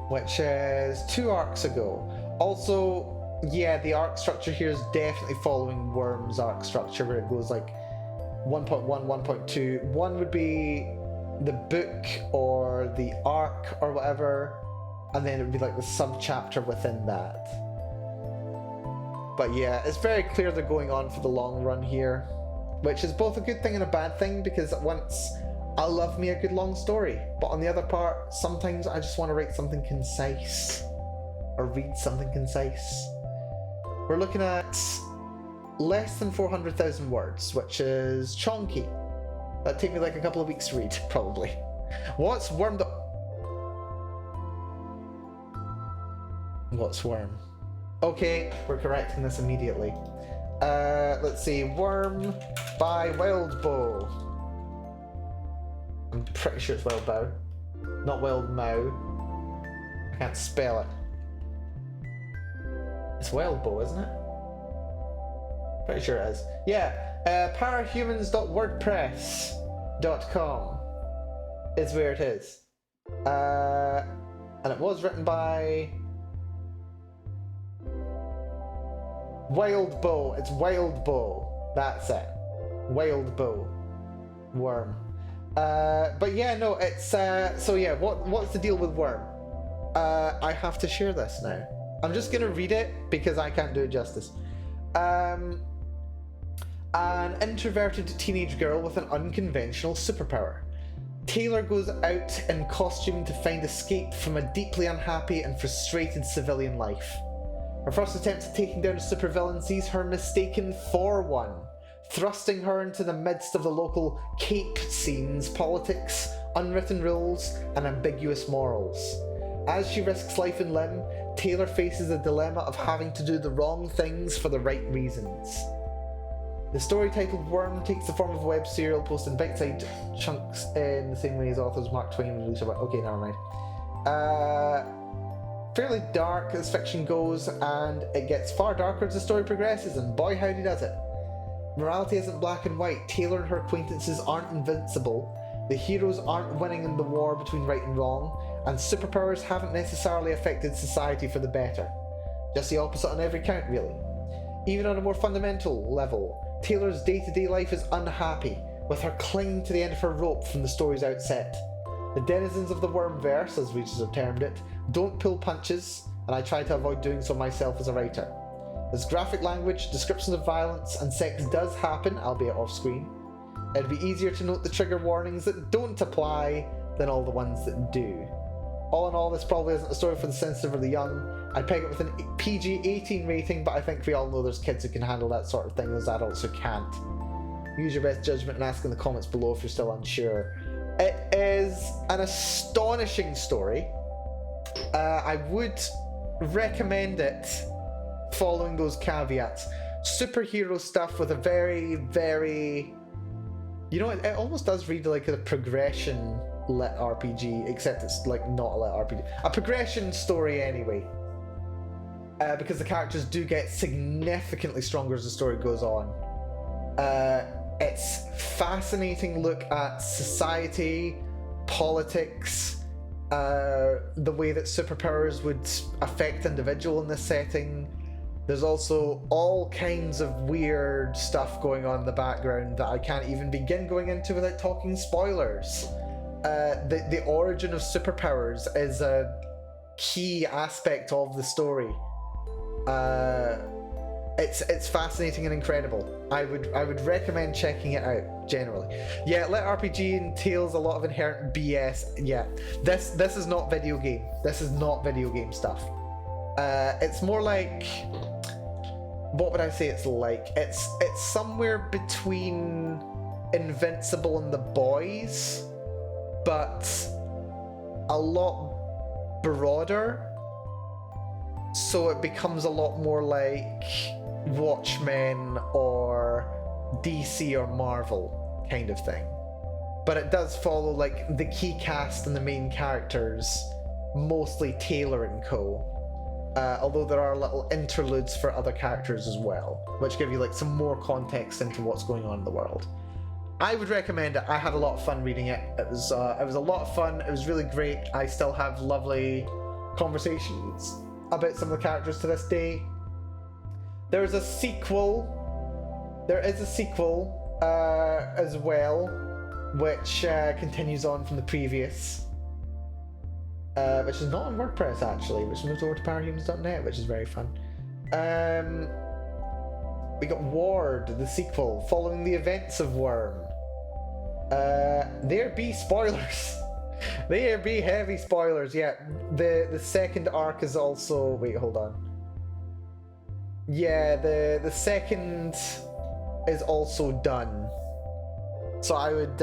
Which is 2 arcs ago. Also, yeah, the arc structure here is definitely following Worm's arc structure, where it goes like 1.1, 1.2. 1 would be the book or the arc or whatever, and then it would be like the sub-chapter within that. But yeah, it's very clear they're going on for the long run here, which is both a good thing and a bad thing, because at once, I love me a good long story, but on the other part, sometimes I just want to write something concise, or read something concise. We're looking at less than 400,000 words, which is chonky. That'd take me like a couple of weeks to read, probably. What's Worm? What's Worm? Okay, we're correcting this immediately. Let's see, Worm by Wildbow. I'm pretty sure it's Wildbow, not Wildmow. I can't spell it. It's Wildbow, isn't it? Pretty sure it is. Yeah, parahumans.wordpress.com is where it is. And it was written by Wildbow. It's Wildbow. That's it. Wildbow. Worm. But yeah, no, it's so yeah, what's the deal with Worm? I have to share this now. I'm just gonna read it because I can't do it justice. An introverted teenage girl with an unconventional superpower. Taylor goes out in costume to find escape from a deeply unhappy and frustrated civilian life. Her first attempt at taking down a supervillain sees her mistaken for one, thrusting her into the midst of the local cape scenes, politics, unwritten rules, and ambiguous morals. As she risks life and limb, Taylor faces the dilemma of having to do the wrong things for the right reasons. The story titled Worm takes the form of a web serial posted in bite-sized chunks in the same way as authors Mark Twain released about. Okay, never mind. Fairly dark as fiction goes, and it gets far darker as the story progresses, and boy howdy does it. Morality isn't black and white. Taylor and her acquaintances aren't invincible. The heroes aren't winning in the war between right and wrong, and superpowers haven't necessarily affected society for the better. Just the opposite on every count, really. Even on a more fundamental level, Taylor's day-to-day life is unhappy, with her clinging to the end of her rope from the story's outset. The denizens of the Wormverse, as readers have termed it, don't pull punches, and I try to avoid doing so myself as a writer. As graphic language, descriptions of violence, and sex does happen, albeit off-screen, it'd be easier to note the trigger warnings that don't apply than all the ones that do. All in all, this probably isn't a story for the sensitive or the young. I'd peg it with an PG-18 rating, but I think we all know there's kids who can handle that sort of thing, there's adults who can't. Use your best judgment and ask in the comments below if you're still unsure. It is an astonishing story. I would recommend it following those caveats. Superhero stuff with a very, very... You know, it almost does read like a progression lit RPG, except it's like not a lit RPG. A progression story anyway. Because the characters do get significantly stronger as the story goes on. It's fascinating look at society, politics, the way that superpowers would affect individual in this setting. There's also all kinds of weird stuff going on in the background that I can't even begin going into without talking spoilers. The origin of superpowers is a key aspect of the story. It's fascinating and incredible. I would recommend checking it out generally. Yeah, lit RPG entails a lot of inherent BS. Yeah, this is not video game. This is not video game stuff. It's more like, what would I say it's like? It's somewhere between Invincible and The Boys, but a lot broader. So it becomes a lot more like Watchmen or DC or Marvel kind of thing. But it does follow like the key cast and the main characters, mostly Taylor and co. Although there are little interludes for other characters as well, which give you like some more context into what's going on in the world. I would recommend it. I had a lot of fun reading it. It was a lot of fun. It was really great. I still have lovely conversations about some of the characters to this day. There is a sequel as well, which continues on from the previous, which is not on WordPress actually, which moved over to powerhumans.net, which is very fun. We got Ward, the sequel, following the events of Worm. There be spoilers. There be heavy spoilers. Yeah, the second arc is also... Wait, hold on. Yeah, the second is also done. So I would,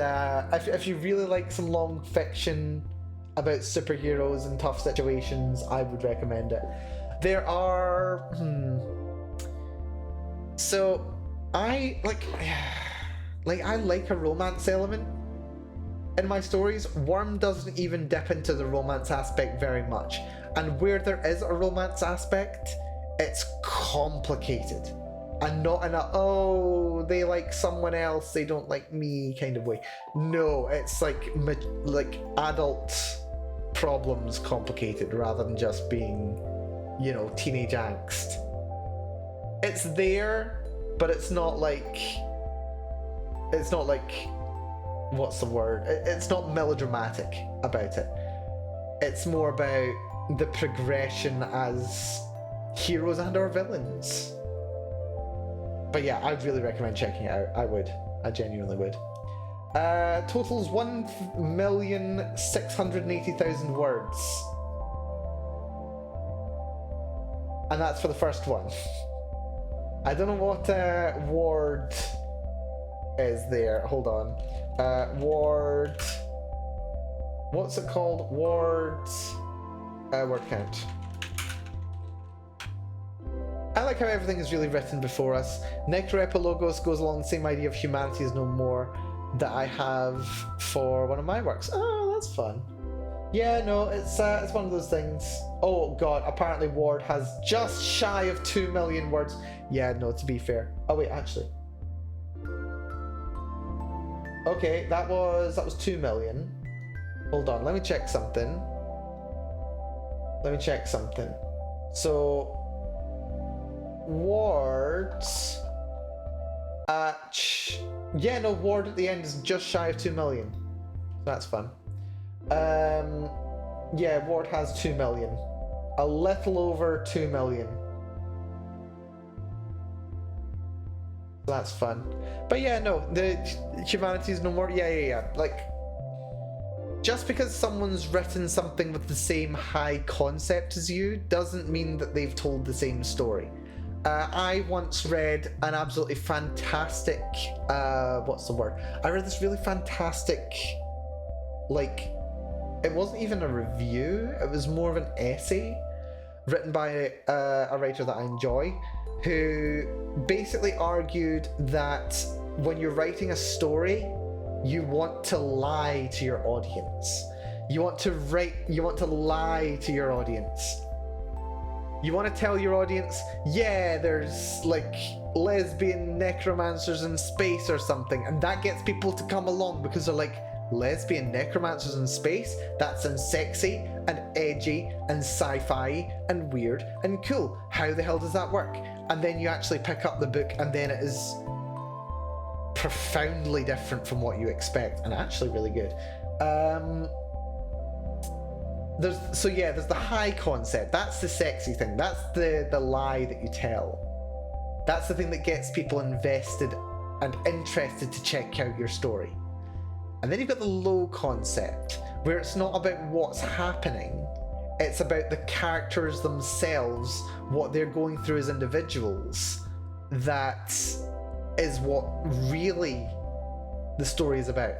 if you really like some long fiction about superheroes in tough situations, I would recommend it. There are... So, I like a romance element in my stories. Worm doesn't even dip into the romance aspect very much. And where there is a romance aspect, it's complicated. And not in a, oh, they like someone else, they don't like me kind of way. No, it's like adult problems complicated rather than just being, you know, teenage angst. It's there, but it's not like, what's the word? It's not melodramatic about it. It's more about the progression as heroes and or villains. But yeah, I'd really recommend checking it out. I genuinely would. Totals 1,680,000 words. And that's for the first one. I don't know what ward is there. Hold on. Ward. What's it called? Ward count. I like how everything is really written before us. Necroepilogos goes along the same idea of humanity is no more that I have for one of my works. Oh, that's fun. Yeah, no, it's one of those things. Oh god, apparently Ward has just shy of 2 million words. Yeah, no, to be fair. Oh wait, actually. Okay, that was 2 million. Hold on, let me check something. So Ward yeah, no, Ward at the end is just shy of 2 million. That's fun. Yeah, Ward has 2 million. A little over 2 million. That's fun. But yeah, no, the humanity's no more. Yeah. Like, just because someone's written something with the same high concept as you doesn't mean that they've told the same story. I once read an absolutely fantastic, what's the word? I read this really fantastic, like, it wasn't even a review, it was more of an essay written by a writer that I enjoy, who basically argued that when you're writing a story, you want to lie to your audience. You want to lie to your audience. You want to tell your audience, yeah, there's like lesbian necromancers in space or something, and that gets people to come along because they're like, lesbian necromancers in space? That sounds sexy and edgy and sci-fi and weird and cool. How the hell does that work? And then you actually pick up the book and then it is profoundly different from what you expect and actually really good. There's the high concept. That's the sexy thing. That's the lie that you tell. That's the thing that gets people invested and interested to check out your story. And then you've got the low concept, where it's not about what's happening, it's about the characters themselves, what they're going through as individuals. That is what really the story is about.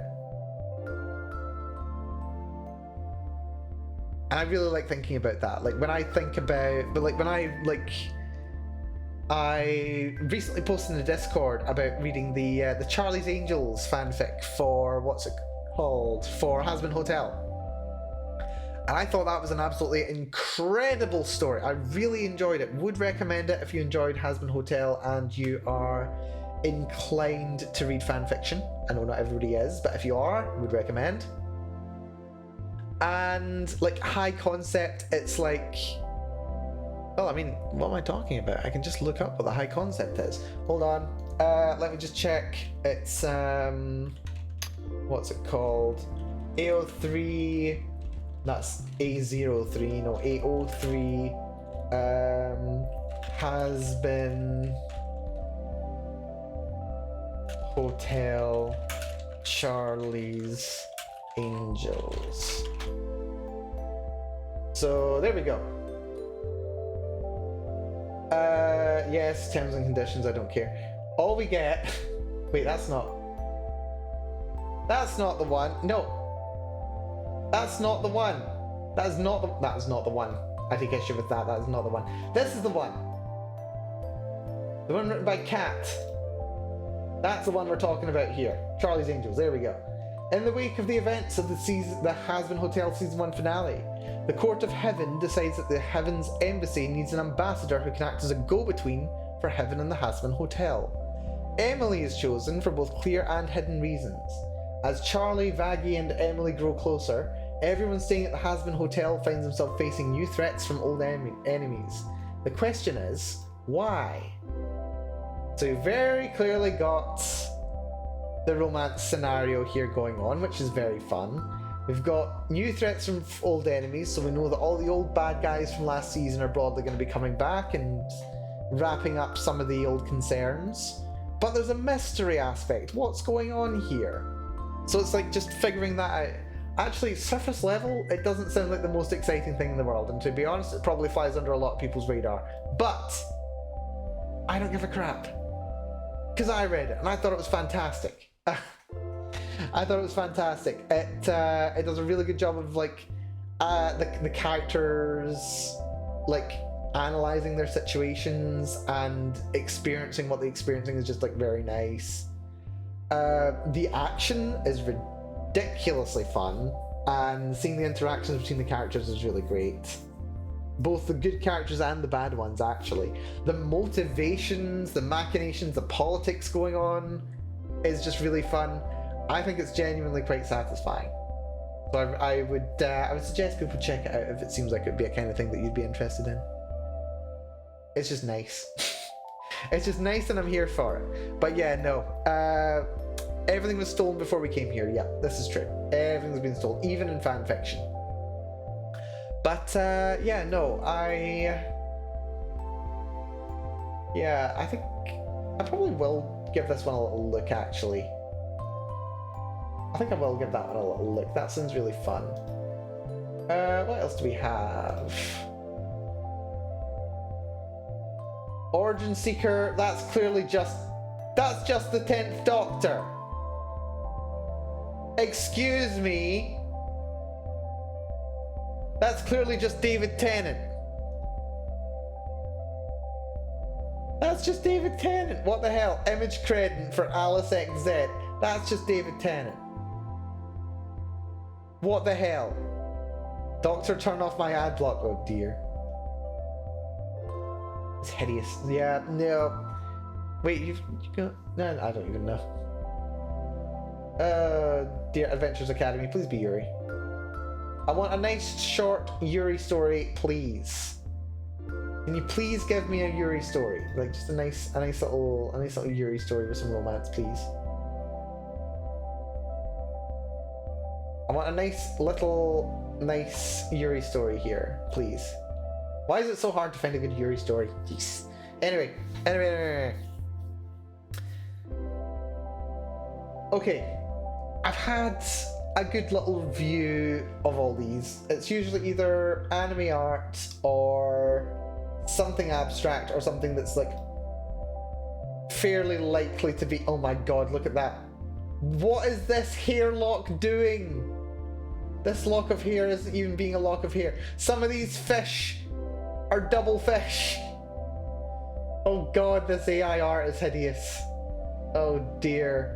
And I really like thinking about that. Like when I think about, I recently posted in the Discord about reading the Charlie's Angels fanfic for, what's it called? For Hazbin Hotel. And I thought that was an absolutely incredible story. I really enjoyed it. Would recommend it if you enjoyed Hazbin Hotel and you are inclined to read fanfiction. I know not everybody is, but if you are, would recommend. And like high concept, it's like, well, I mean, what am I talking about? I can just look up what the high concept is. Hold on, let me just check. It's what's it called? AO3. That's A03. No, A03. Hazbin Hotel Charlie's Angels. So there we go. Yes, terms and conditions, I don't care. All we get... Wait, that's not the one. No. That's not the one. That is not the one. I take issue with that. That is not the one. This is the one. The one written by Kat. That's the one we're talking about here. Charlie's Angels. There we go. In the wake of the events of the Hazbin Hotel Season 1 finale, the Court of Heaven decides that the Heaven's Embassy needs an ambassador who can act as a go-between for Heaven and the Hazbin Hotel. Emily is chosen for both clear and hidden reasons. As Charlie, Vaggie and Emily grow closer, everyone staying at the Hazbin Hotel finds himself facing new threats from old enemies. The question is, why? So you very clearly got the romance scenario here going on, which is very fun. We've got new threats from old enemies, so we know that all the old bad guys from last season are broadly going to be coming back and wrapping up some of the old concerns. But there's a mystery aspect. What's going on here? So it's like just figuring that out. Actually, surface level, it doesn't sound like the most exciting thing in the world, and to be honest, it probably flies under a lot of people's radar. But I don't give a crap, because I read it and I thought it was fantastic. I thought it was fantastic. It does a really good job of like the characters like analyzing their situations and experiencing what they're experiencing is just like very nice. The action is ridiculously fun, and seeing the interactions between the characters is really great. Both the good characters and the bad ones, actually. The motivations, the machinations, the politics going on is just really fun. I think it's genuinely quite satisfying. So I would suggest people check it out if it seems like it would be a kind of thing that you'd be interested in. It's just nice. It's just nice, and I'm here for it. But yeah, no. Everything was stolen before we came here. Yeah, this is true. Everything's been stolen, even in fan fiction. But yeah, no, I think I probably will give this one a little look, actually. I think I will give that one a little look. That sounds really fun. What else do we have? Origin Seeker, that's just the 10th Doctor. Excuse me. That's clearly just David Tennant. That's just David Tennant. What the hell? Image credit for Alice XZ. That's just David Tennant. What the hell? Doctor, turn off my ad block. Oh dear. It's hideous. Yeah, no. Wait, you got... No, I don't even know. Dear Adventures Academy, please be Yuri. I want a nice short Yuri story, please. Can you please give me a Yuri story? Like just a nice little Yuri story with some romance, please. I want a nice Yuri story here, please. Why is it so hard to find a good Yuri story? Jeez. Anyway. Okay, I've had a good little review of all these. It's usually either anime art or something abstract or something that's like fairly likely to be. Oh my god, look at that. What is this hair lock doing? This lock of hair isn't even being a lock of hair. Some of these fish are double fish. Oh god, this AI art is hideous. Oh dear.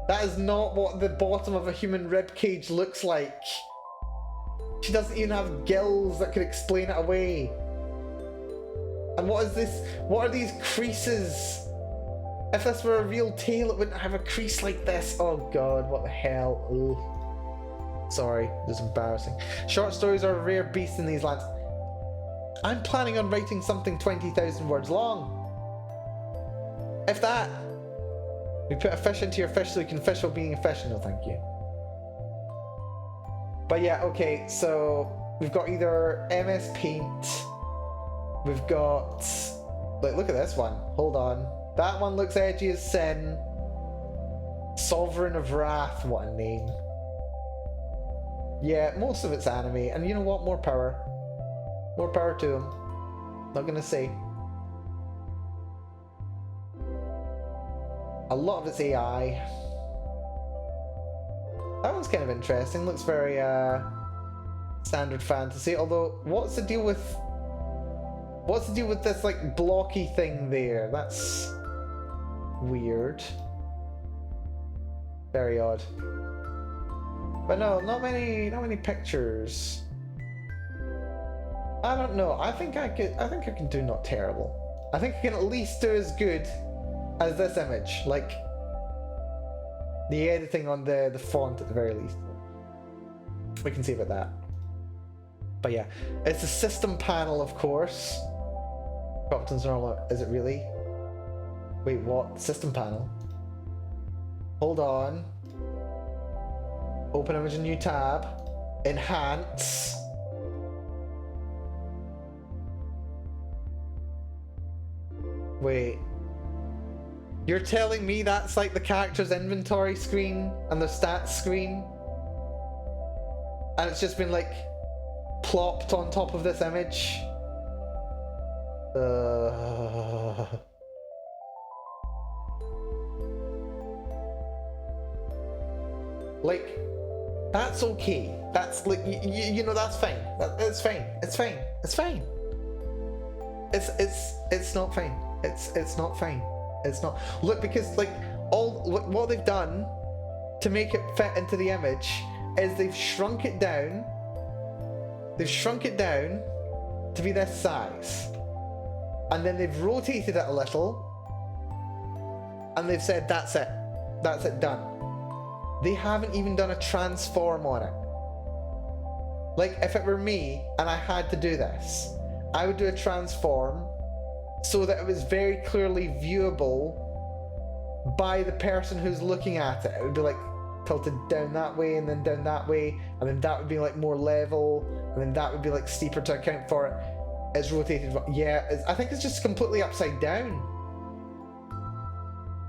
That is not what the bottom of a human ribcage looks like. She doesn't even have gills that could explain it away. And what is this? What are these creases? If this were a real tail, it wouldn't have a crease like this. Oh god, what the hell? Ugh. Sorry, this is embarrassing. Short stories are a rare beast in these lands. I'm planning on writing something 20,000 words long. If that. We put a fish into your fish so you can fish while being a fish. No, thank you. But yeah, okay, so we've got either MS Paint. We've got... Like, look at this one. Hold on. That one looks edgy as sin. Sovereign of Wrath. What a name. Yeah, most of it's anime. And you know what? More power. More power to him. Not gonna say. A lot of it's AI. That one's kind of interesting. Looks very standard fantasy. Although, what's the deal with this like blocky thing there? That's weird. Very odd. But no, not many pictures. I don't know. I think I can do not terrible. I think I can at least do as good as this image, like the editing on the font at the very least. We can see about that. But yeah, it's a system panel, of course. Crofton's normal. Is it really? Wait, what? System panel? Hold on. Open image, a new tab. Enhance. Wait. You're telling me that's like the character's inventory screen and the stats screen? and it's just been like plopped on top of this image. Like, that's okay. That's like, you know, that's fine. It's fine. It's fine. It's fine. It's not fine. It's not fine. It's not. Look, because like what they've done to make it fit into the image is they've shrunk it down. They've shrunk it down to be this size, and then they've rotated it a little, and they've said that's it. That's it, done. They haven't even done a transform on it. Like, if it were me and I had to do this, I would do a transform so that it was very clearly viewable by the person who's looking at it. It would be like tilted down that way and then down that way, and then that would be like more level, and then that would be like steeper to account for it. It's rotated. Yeah, I think it's just completely upside down.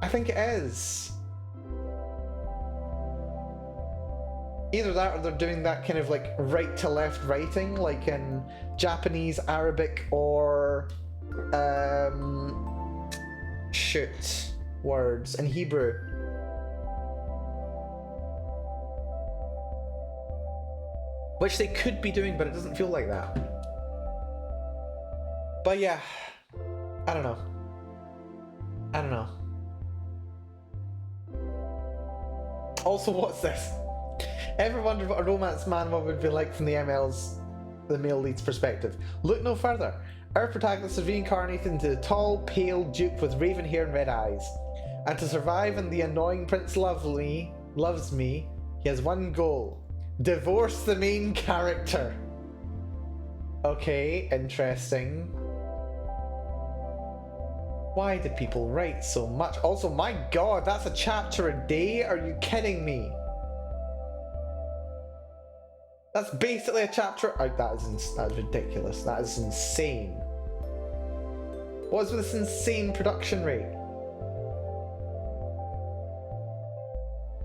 I think it is. Either that or they're doing that kind of like right to left writing, like in Japanese, Arabic, or words in Hebrew. Which they could be doing, but it doesn't feel like that. But yeah, I don't know. I don't know. Also, what's this? Ever wondered what a romance manual would be like from the male lead's perspective? Look no further. Our protagonist is reincarnated into a tall, pale duke with raven hair and red eyes. And to survive in the annoying Prince Loves Me, he has one goal. Divorce the main character. Okay, interesting. Why do people write so much? Also, my god, that's a chapter a day? Are you kidding me? That's basically a chapter. Oh, that is ridiculous. That is insane. What is with this insane production rate?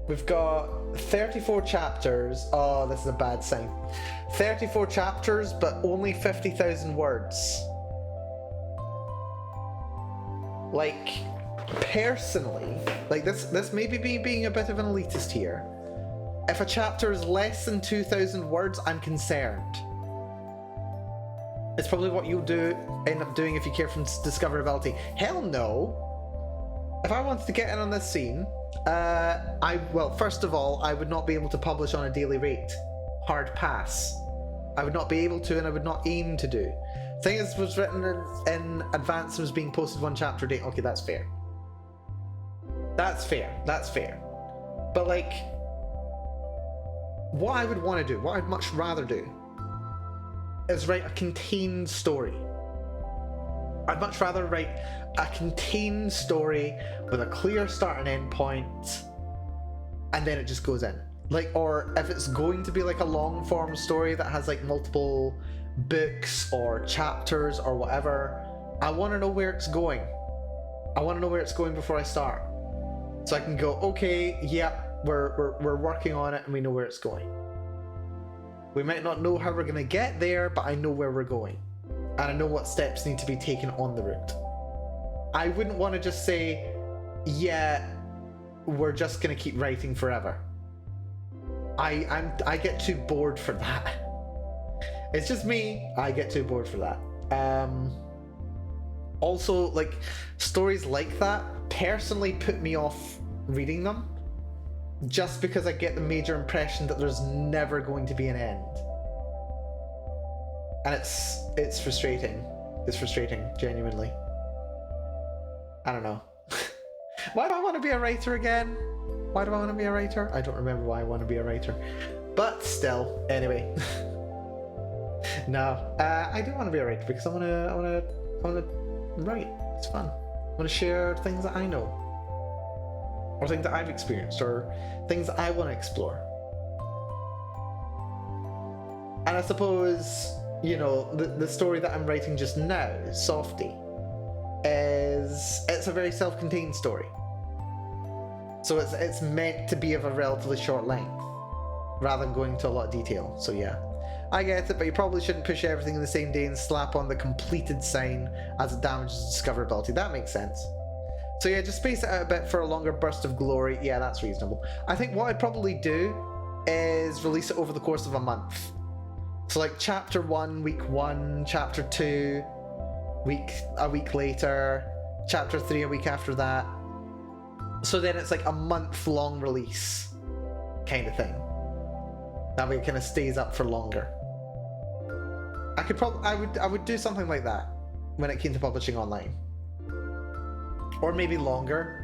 We've got 34 chapters. Oh, this is a bad sign. 34 chapters, but only 50,000 words. Like, personally, like this may be me being a bit of an elitist here. If a chapter is less than 2,000 words, I'm concerned. It's probably what you'll end up doing if you care from discoverability. Hell no! If I wanted to get in on this scene, well, first of all, I would not be able to publish on a daily rate. Hard pass. I would not be able to, and I would not aim to do. Thing is, was written in advance and was being posted one chapter a day. Okay, that's fair. That's fair. That's fair. But like, what I would want to do, what I'd much rather do, is write a contained story. I'd much rather write a contained story with a clear start and end point, and then it just goes in. Like, or if it's going to be like a long form story that has like multiple books or chapters or whatever, I want to know where it's going. I want to know where it's going before I start, so I can go, okay, yeah, we're working on it and we know where it's going. We might not know how we're going to get there, but I know where we're going, and I know what steps need to be taken on the route. I wouldn't want to just say, yeah, we're just going to keep writing forever. I get too bored for that. It's just me. I get too bored for that. Also, like, stories like that personally put me off reading them, just because I get the major impression that there's never going to be an end. And it's frustrating. It's frustrating, genuinely. I don't know. Why do I want to be a writer again? Why do I want to be a writer? I don't remember why I want to be a writer. But still, anyway. No, I do want to be a writer because I want to write. It's fun. I want to share things that I know, or things that I've experienced, or things that I want to explore. And I suppose, you know, the story that I'm writing just now, Softy, it's a very self-contained story. So it's meant to be of a relatively short length. rather than going into a lot of detail. So yeah, I get it, but you probably shouldn't push everything in the same day and slap on the completed sign as it damages discoverability. That makes sense. So yeah, just space it out a bit for a longer burst of glory. Yeah, that's reasonable. I think what I'd probably do is release it over the course of a month. So like chapter 1, week 1, chapter 2, a week later, chapter 3 a week after that. So then it's like a month-long release kind of thing. That way it kind of stays up for longer. I would do something like that when it came to publishing online. Or maybe longer.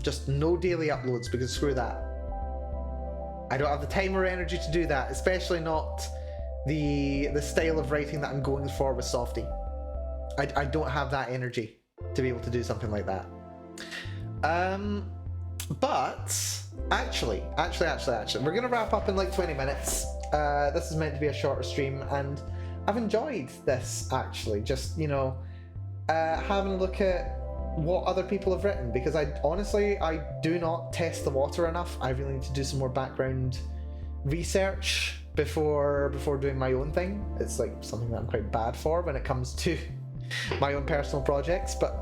Just no daily uploads, because screw that. I don't have the time or energy to do that, especially not the style of writing that I'm going for with Softy. I don't have that energy to be able to do something like that. But actually, we're gonna wrap up in like 20 minutes. This is meant to be a shorter stream, and I've enjoyed this actually. Just, you know, having a look at what other people have written, because I do not test the water enough. I really need to do some more background research before doing my own thing. It's like something that I'm quite bad for when it comes to my own personal projects, but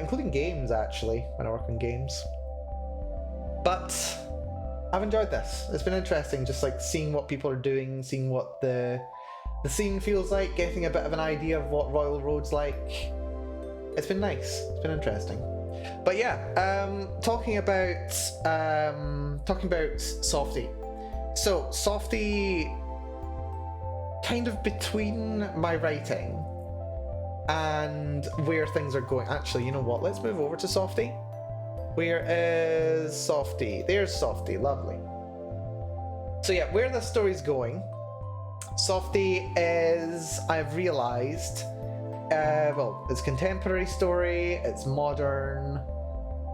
including games actually, when I work on games. But I've enjoyed this. It's been interesting, just like seeing what people are doing, seeing what the scene feels like, getting a bit of an idea of what Royal Road's like. It's been nice. It's been interesting. But yeah, talking about Softy. So Softy, kind of between my writing and where things are going. Actually, you know what? Let's move over to Softy. Where is Softy? There's Softy. Lovely. So yeah, where the story's going, Softy is, I've realized, well, it's contemporary story, it's modern,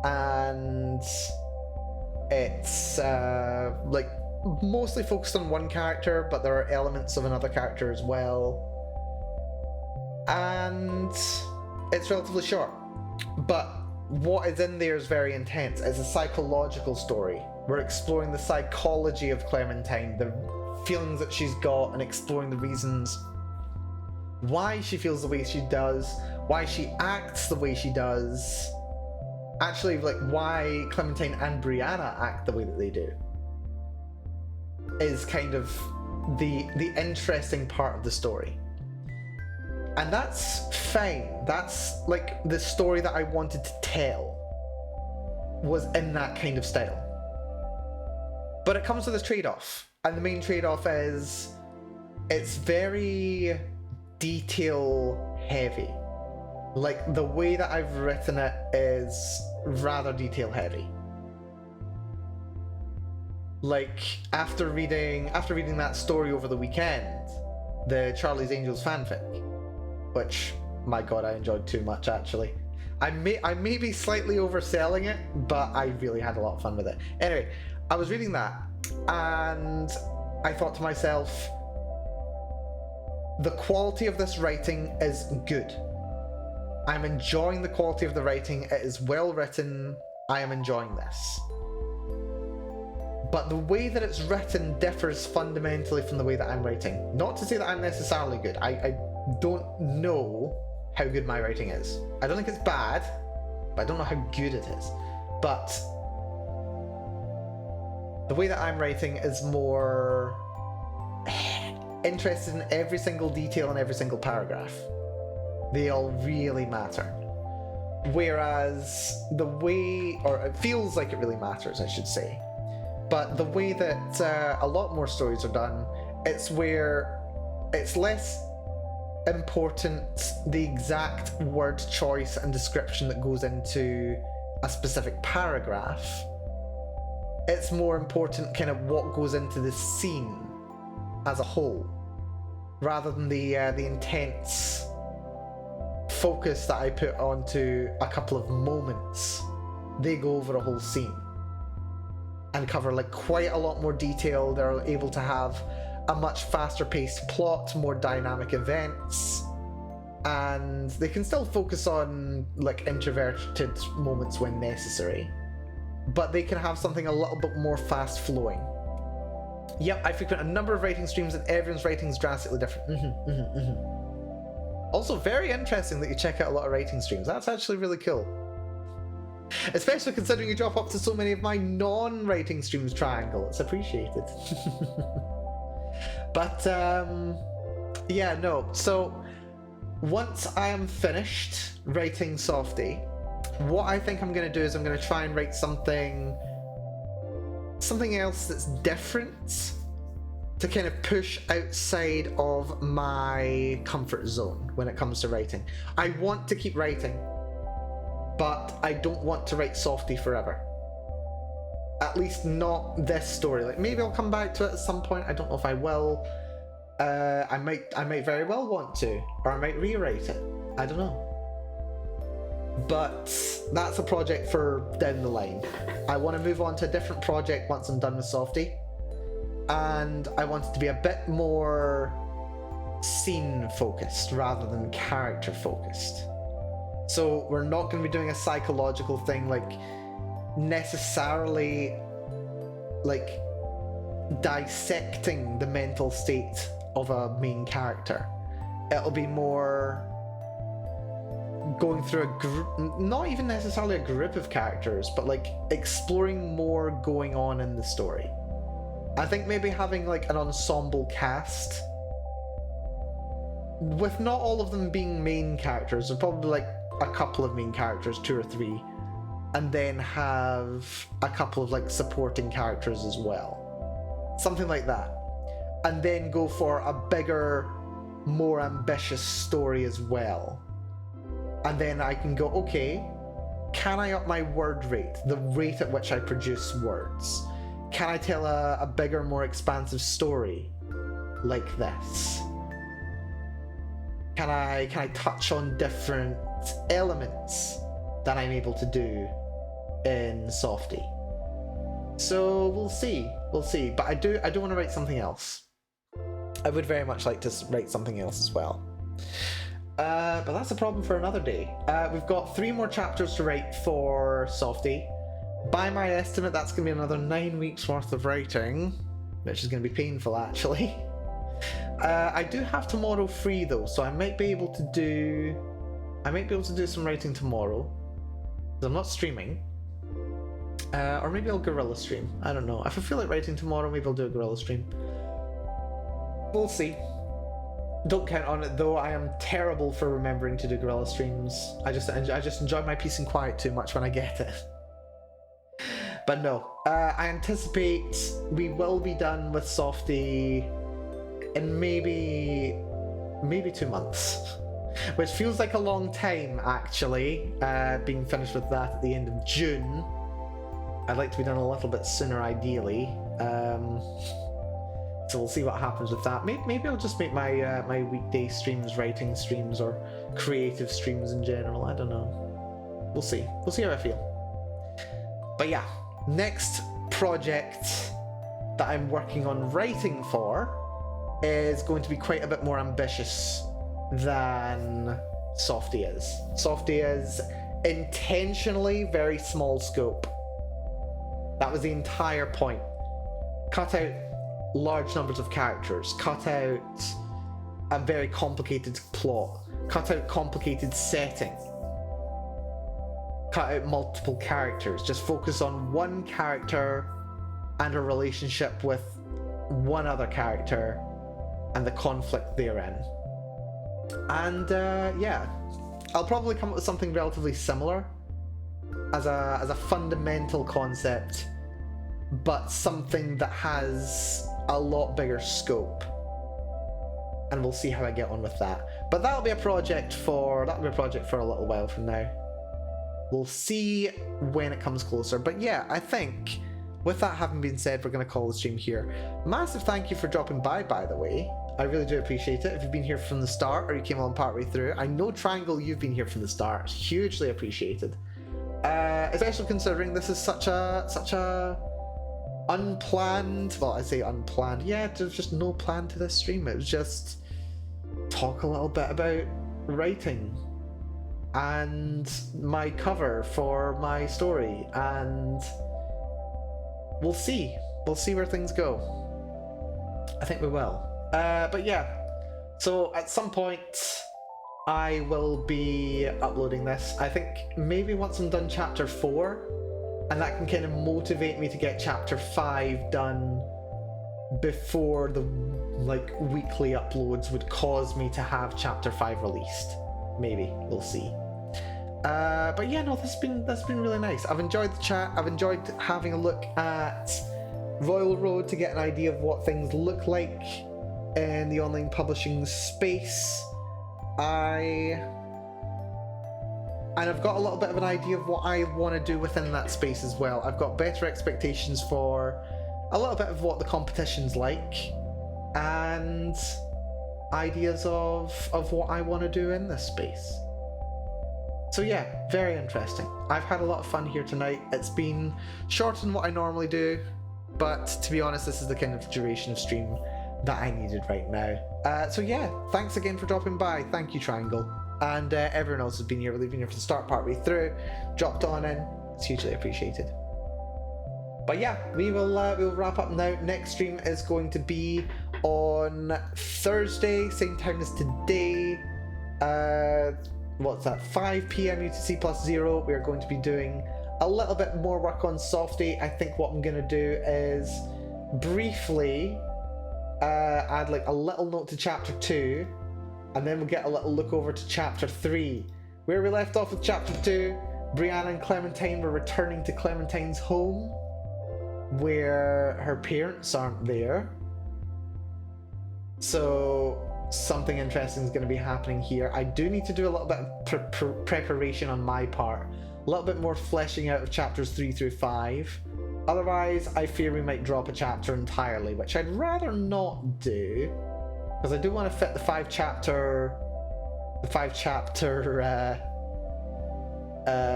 and it's like mostly focused on one character, but there are elements of another character as well. And it's relatively short, but what is in there is very intense. It's a psychological story. We're exploring the psychology of Clementine, the feelings that she's got, and exploring the reasons why she feels the way she does, why she acts the way she does. Actually, like, why Clementine and Brianna act the way that they do is kind of the interesting part of the story. And that's fine. That's like the story that I wanted to tell was in that kind of style. But it comes with a trade-off. And the main trade-off is it's very detail heavy. Like, the way that I've written it is rather detail heavy. Like, after reading that story over the weekend, the Charlie's Angels fanfic, which, my god, I enjoyed too much actually. I may be slightly overselling it, but I really had a lot of fun with it. Anyway, I was reading that, and I thought to myself, the quality of this writing is good. I'm enjoying the quality of the writing. It is well written. I am enjoying this. But the way that it's written differs fundamentally from the way that I'm writing. Not to say that I'm necessarily good. I don't know how good my writing is. I don't think it's bad, but I don't know how good it is. But the way that I'm writing is more interested in every single detail in every single paragraph. They all really matter. Whereas the way, or it feels like it really matters, I should say. But the way that a lot more stories are done, it's where it's less important the exact word choice and description that goes into a specific paragraph. It's more important kind of what goes into the scene as a whole, rather than the intense focus that I put onto a couple of moments. They go over a whole scene and cover like quite a lot more detail. They're able to have a much faster paced plot, more dynamic events, and they can still focus on like introverted moments when necessary, but they can have something a little bit more fast flowing Yep, I frequent a number of writing streams and everyone's writing is drastically different. Also, very interesting that you check out a lot of writing streams. That's actually really cool. Especially considering you drop up to so many of my non-writing streams, Triangle. It's appreciated. But, yeah, no. So, once I am finished writing Softy, what I think I'm going to do is I'm going to try and write something else that's different to kind of push outside of my comfort zone when it comes to writing. I want to keep writing, but I don't want to write Softy forever. At least not this story. Like, maybe I'll come back to it at some point. I don't know if I will. I might very well want to, or I might rewrite it. I don't know. But that's a project for down the line. I want to move on to a different project once I'm done with Softy. And I want it to be a bit more scene focused rather than character focused. So we're not going to be doing a psychological thing, like necessarily like dissecting the mental state of a main character. It'll be more going through a group, not even necessarily a group of characters, but like exploring more going on in the story. I think maybe having like an ensemble cast with not all of them being main characters, or probably like a couple of main characters, 2 or 3, and then have a couple of like supporting characters as well. Something like that. And then go for a bigger, more ambitious story as well. And then I can go, okay, can I up my word rate, the rate at which I produce words? Can I tell a bigger, more expansive story like this? Can I touch on different elements that I'm able to do in Softy? So we'll see. But I do want to write something else. I would very much like to write something else as well. But that's a problem for another day. We've got 3 more chapters to write for Softy. By my estimate, that's going to be another 9 weeks worth of writing, which is going to be painful, actually. I do have tomorrow free though, so I might be able to do some writing tomorrow. I'm not streaming. Or maybe I'll guerrilla stream. I don't know. If I feel like writing tomorrow, maybe I'll do a guerrilla stream. We'll see. Don't count on it though. I am terrible for remembering to do guerrilla streams. I just enjoy my peace and quiet too much when I get it. But no, I anticipate we will be done with Softy in maybe 2 months, which feels like a long time actually. Being finished with that at the end of June. I'd like to be done a little bit sooner, ideally. So we'll see what happens with that. Maybe I'll just make my my weekday streams writing streams, or creative streams in general. I don't know. We'll see. We'll see how I feel. But yeah, next project that I'm working on writing for is going to be quite a bit more ambitious than Softy is. Softy is intentionally very small scope. That was the entire point. Cut out large numbers of characters, cut out a very complicated plot, cut out complicated setting, cut out multiple characters, just focus on one character and a relationship with one other character and the conflict therein. And yeah, I'll probably come up with something relatively similar as a fundamental concept, but something that has a lot bigger scope. And we'll see how I get on with that. But that'll be a project for a little while from now. We'll see when it comes closer. But yeah, I think with that having been said, we're going to call the stream here. Massive thank you for dropping by the way. I really do appreciate it. If you've been here from the start or you came on partway through, I know Triangle, you've been here from the start. Hugely appreciated. Especially considering this is such a unplanned, well, I say unplanned, yeah, there's just no plan to this stream. It was just talk a little bit about writing and my cover for my story, and we'll see where things go. I think we will. But yeah, so at some point I will be uploading this. I think maybe once I'm done chapter 4, and that can kind of motivate me to get chapter 5 done before the like weekly uploads would cause me to have chapter 5 released. Maybe, we'll see. But yeah, no, that's been really nice. I've enjoyed the chat. I've enjoyed having a look at Royal Road to get an idea of what things look like in the online publishing space. And I've got a little bit of an idea of what I want to do within that space as well. I've got better expectations for a little bit of what the competition's like, and ideas of what I want to do in this space. So yeah, very interesting. I've had a lot of fun here tonight. It's been shorter than what I normally do, but to be honest, this is the kind of duration of stream that I needed right now. So yeah, thanks again for dropping by. Thank you, Triangle. And everyone else has been here, leaving here for the start partway through, dropped on in. It's hugely appreciated. But yeah, we'll wrap up now. Next stream is going to be on Thursday, same time as today. What's that? 5 p.m. UTC plus 0. We are going to be doing a little bit more work on Softy. I think what I'm going to do is briefly add like a little note to chapter 2, and then we'll get a little look over to chapter 3. Where we left off with chapter 2, Brianna and Clementine were returning to Clementine's home, where her parents aren't there. So something interesting is going to be happening here. I do need to do a little bit of preparation on my part, a little bit more fleshing out of chapters 3 through 5. Otherwise, I fear we might drop a chapter entirely, which I'd rather not do, because I do want to fit the 5 chapter,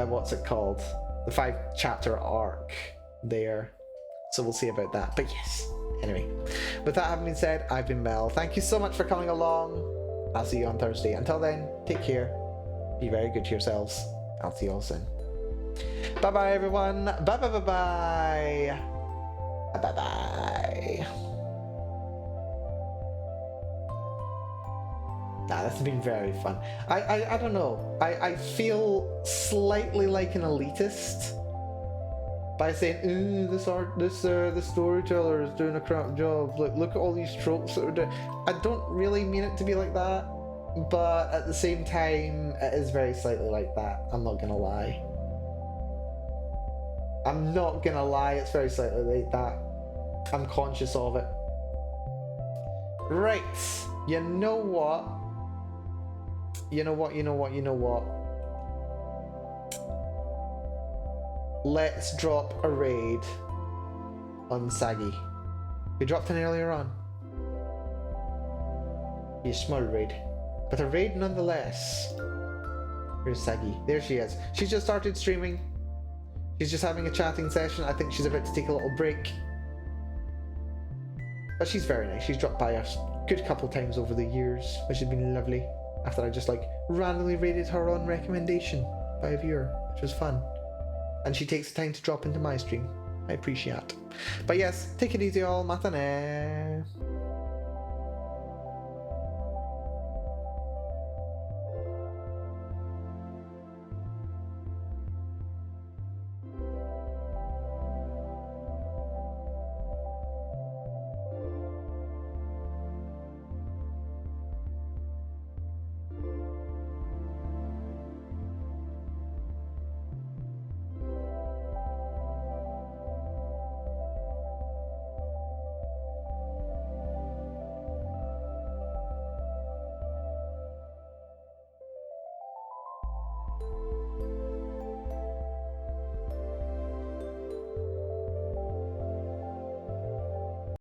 what's it called? The 5 chapter arc there. So we'll see about that. But yes, anyway, with that having been said, I've been Mel. Thank you so much for coming along. I'll see you on Thursday. Until then, take care. Be very good to yourselves. I'll see you all soon. Bye bye, everyone. Bye bye bye bye. Bye bye. Nah, this has been very fun. I don't know. I feel slightly like an elitist by saying, ooh, the storyteller is doing a crap job. Look at all these tropes that we're doing. I don't really mean it to be like that, but at the same time, it is very slightly like that. I'm not gonna lie. I'm not gonna lie, it's very slightly like that. I'm conscious of it. Right, you know what? You know what? Let's drop a raid on Saggy. We dropped an earlier on. A small raid, but a raid nonetheless. Where's Saggy? There she is. She's just started streaming. She's just having a chatting session. I think she's about to take a little break. But she's very nice. She's dropped by us a good couple times over the years, which has been lovely. After I just like randomly rated her on recommendation by a viewer, which was fun. And she takes the time to drop into my stream. I appreciate it. But yes, take it easy all, matane.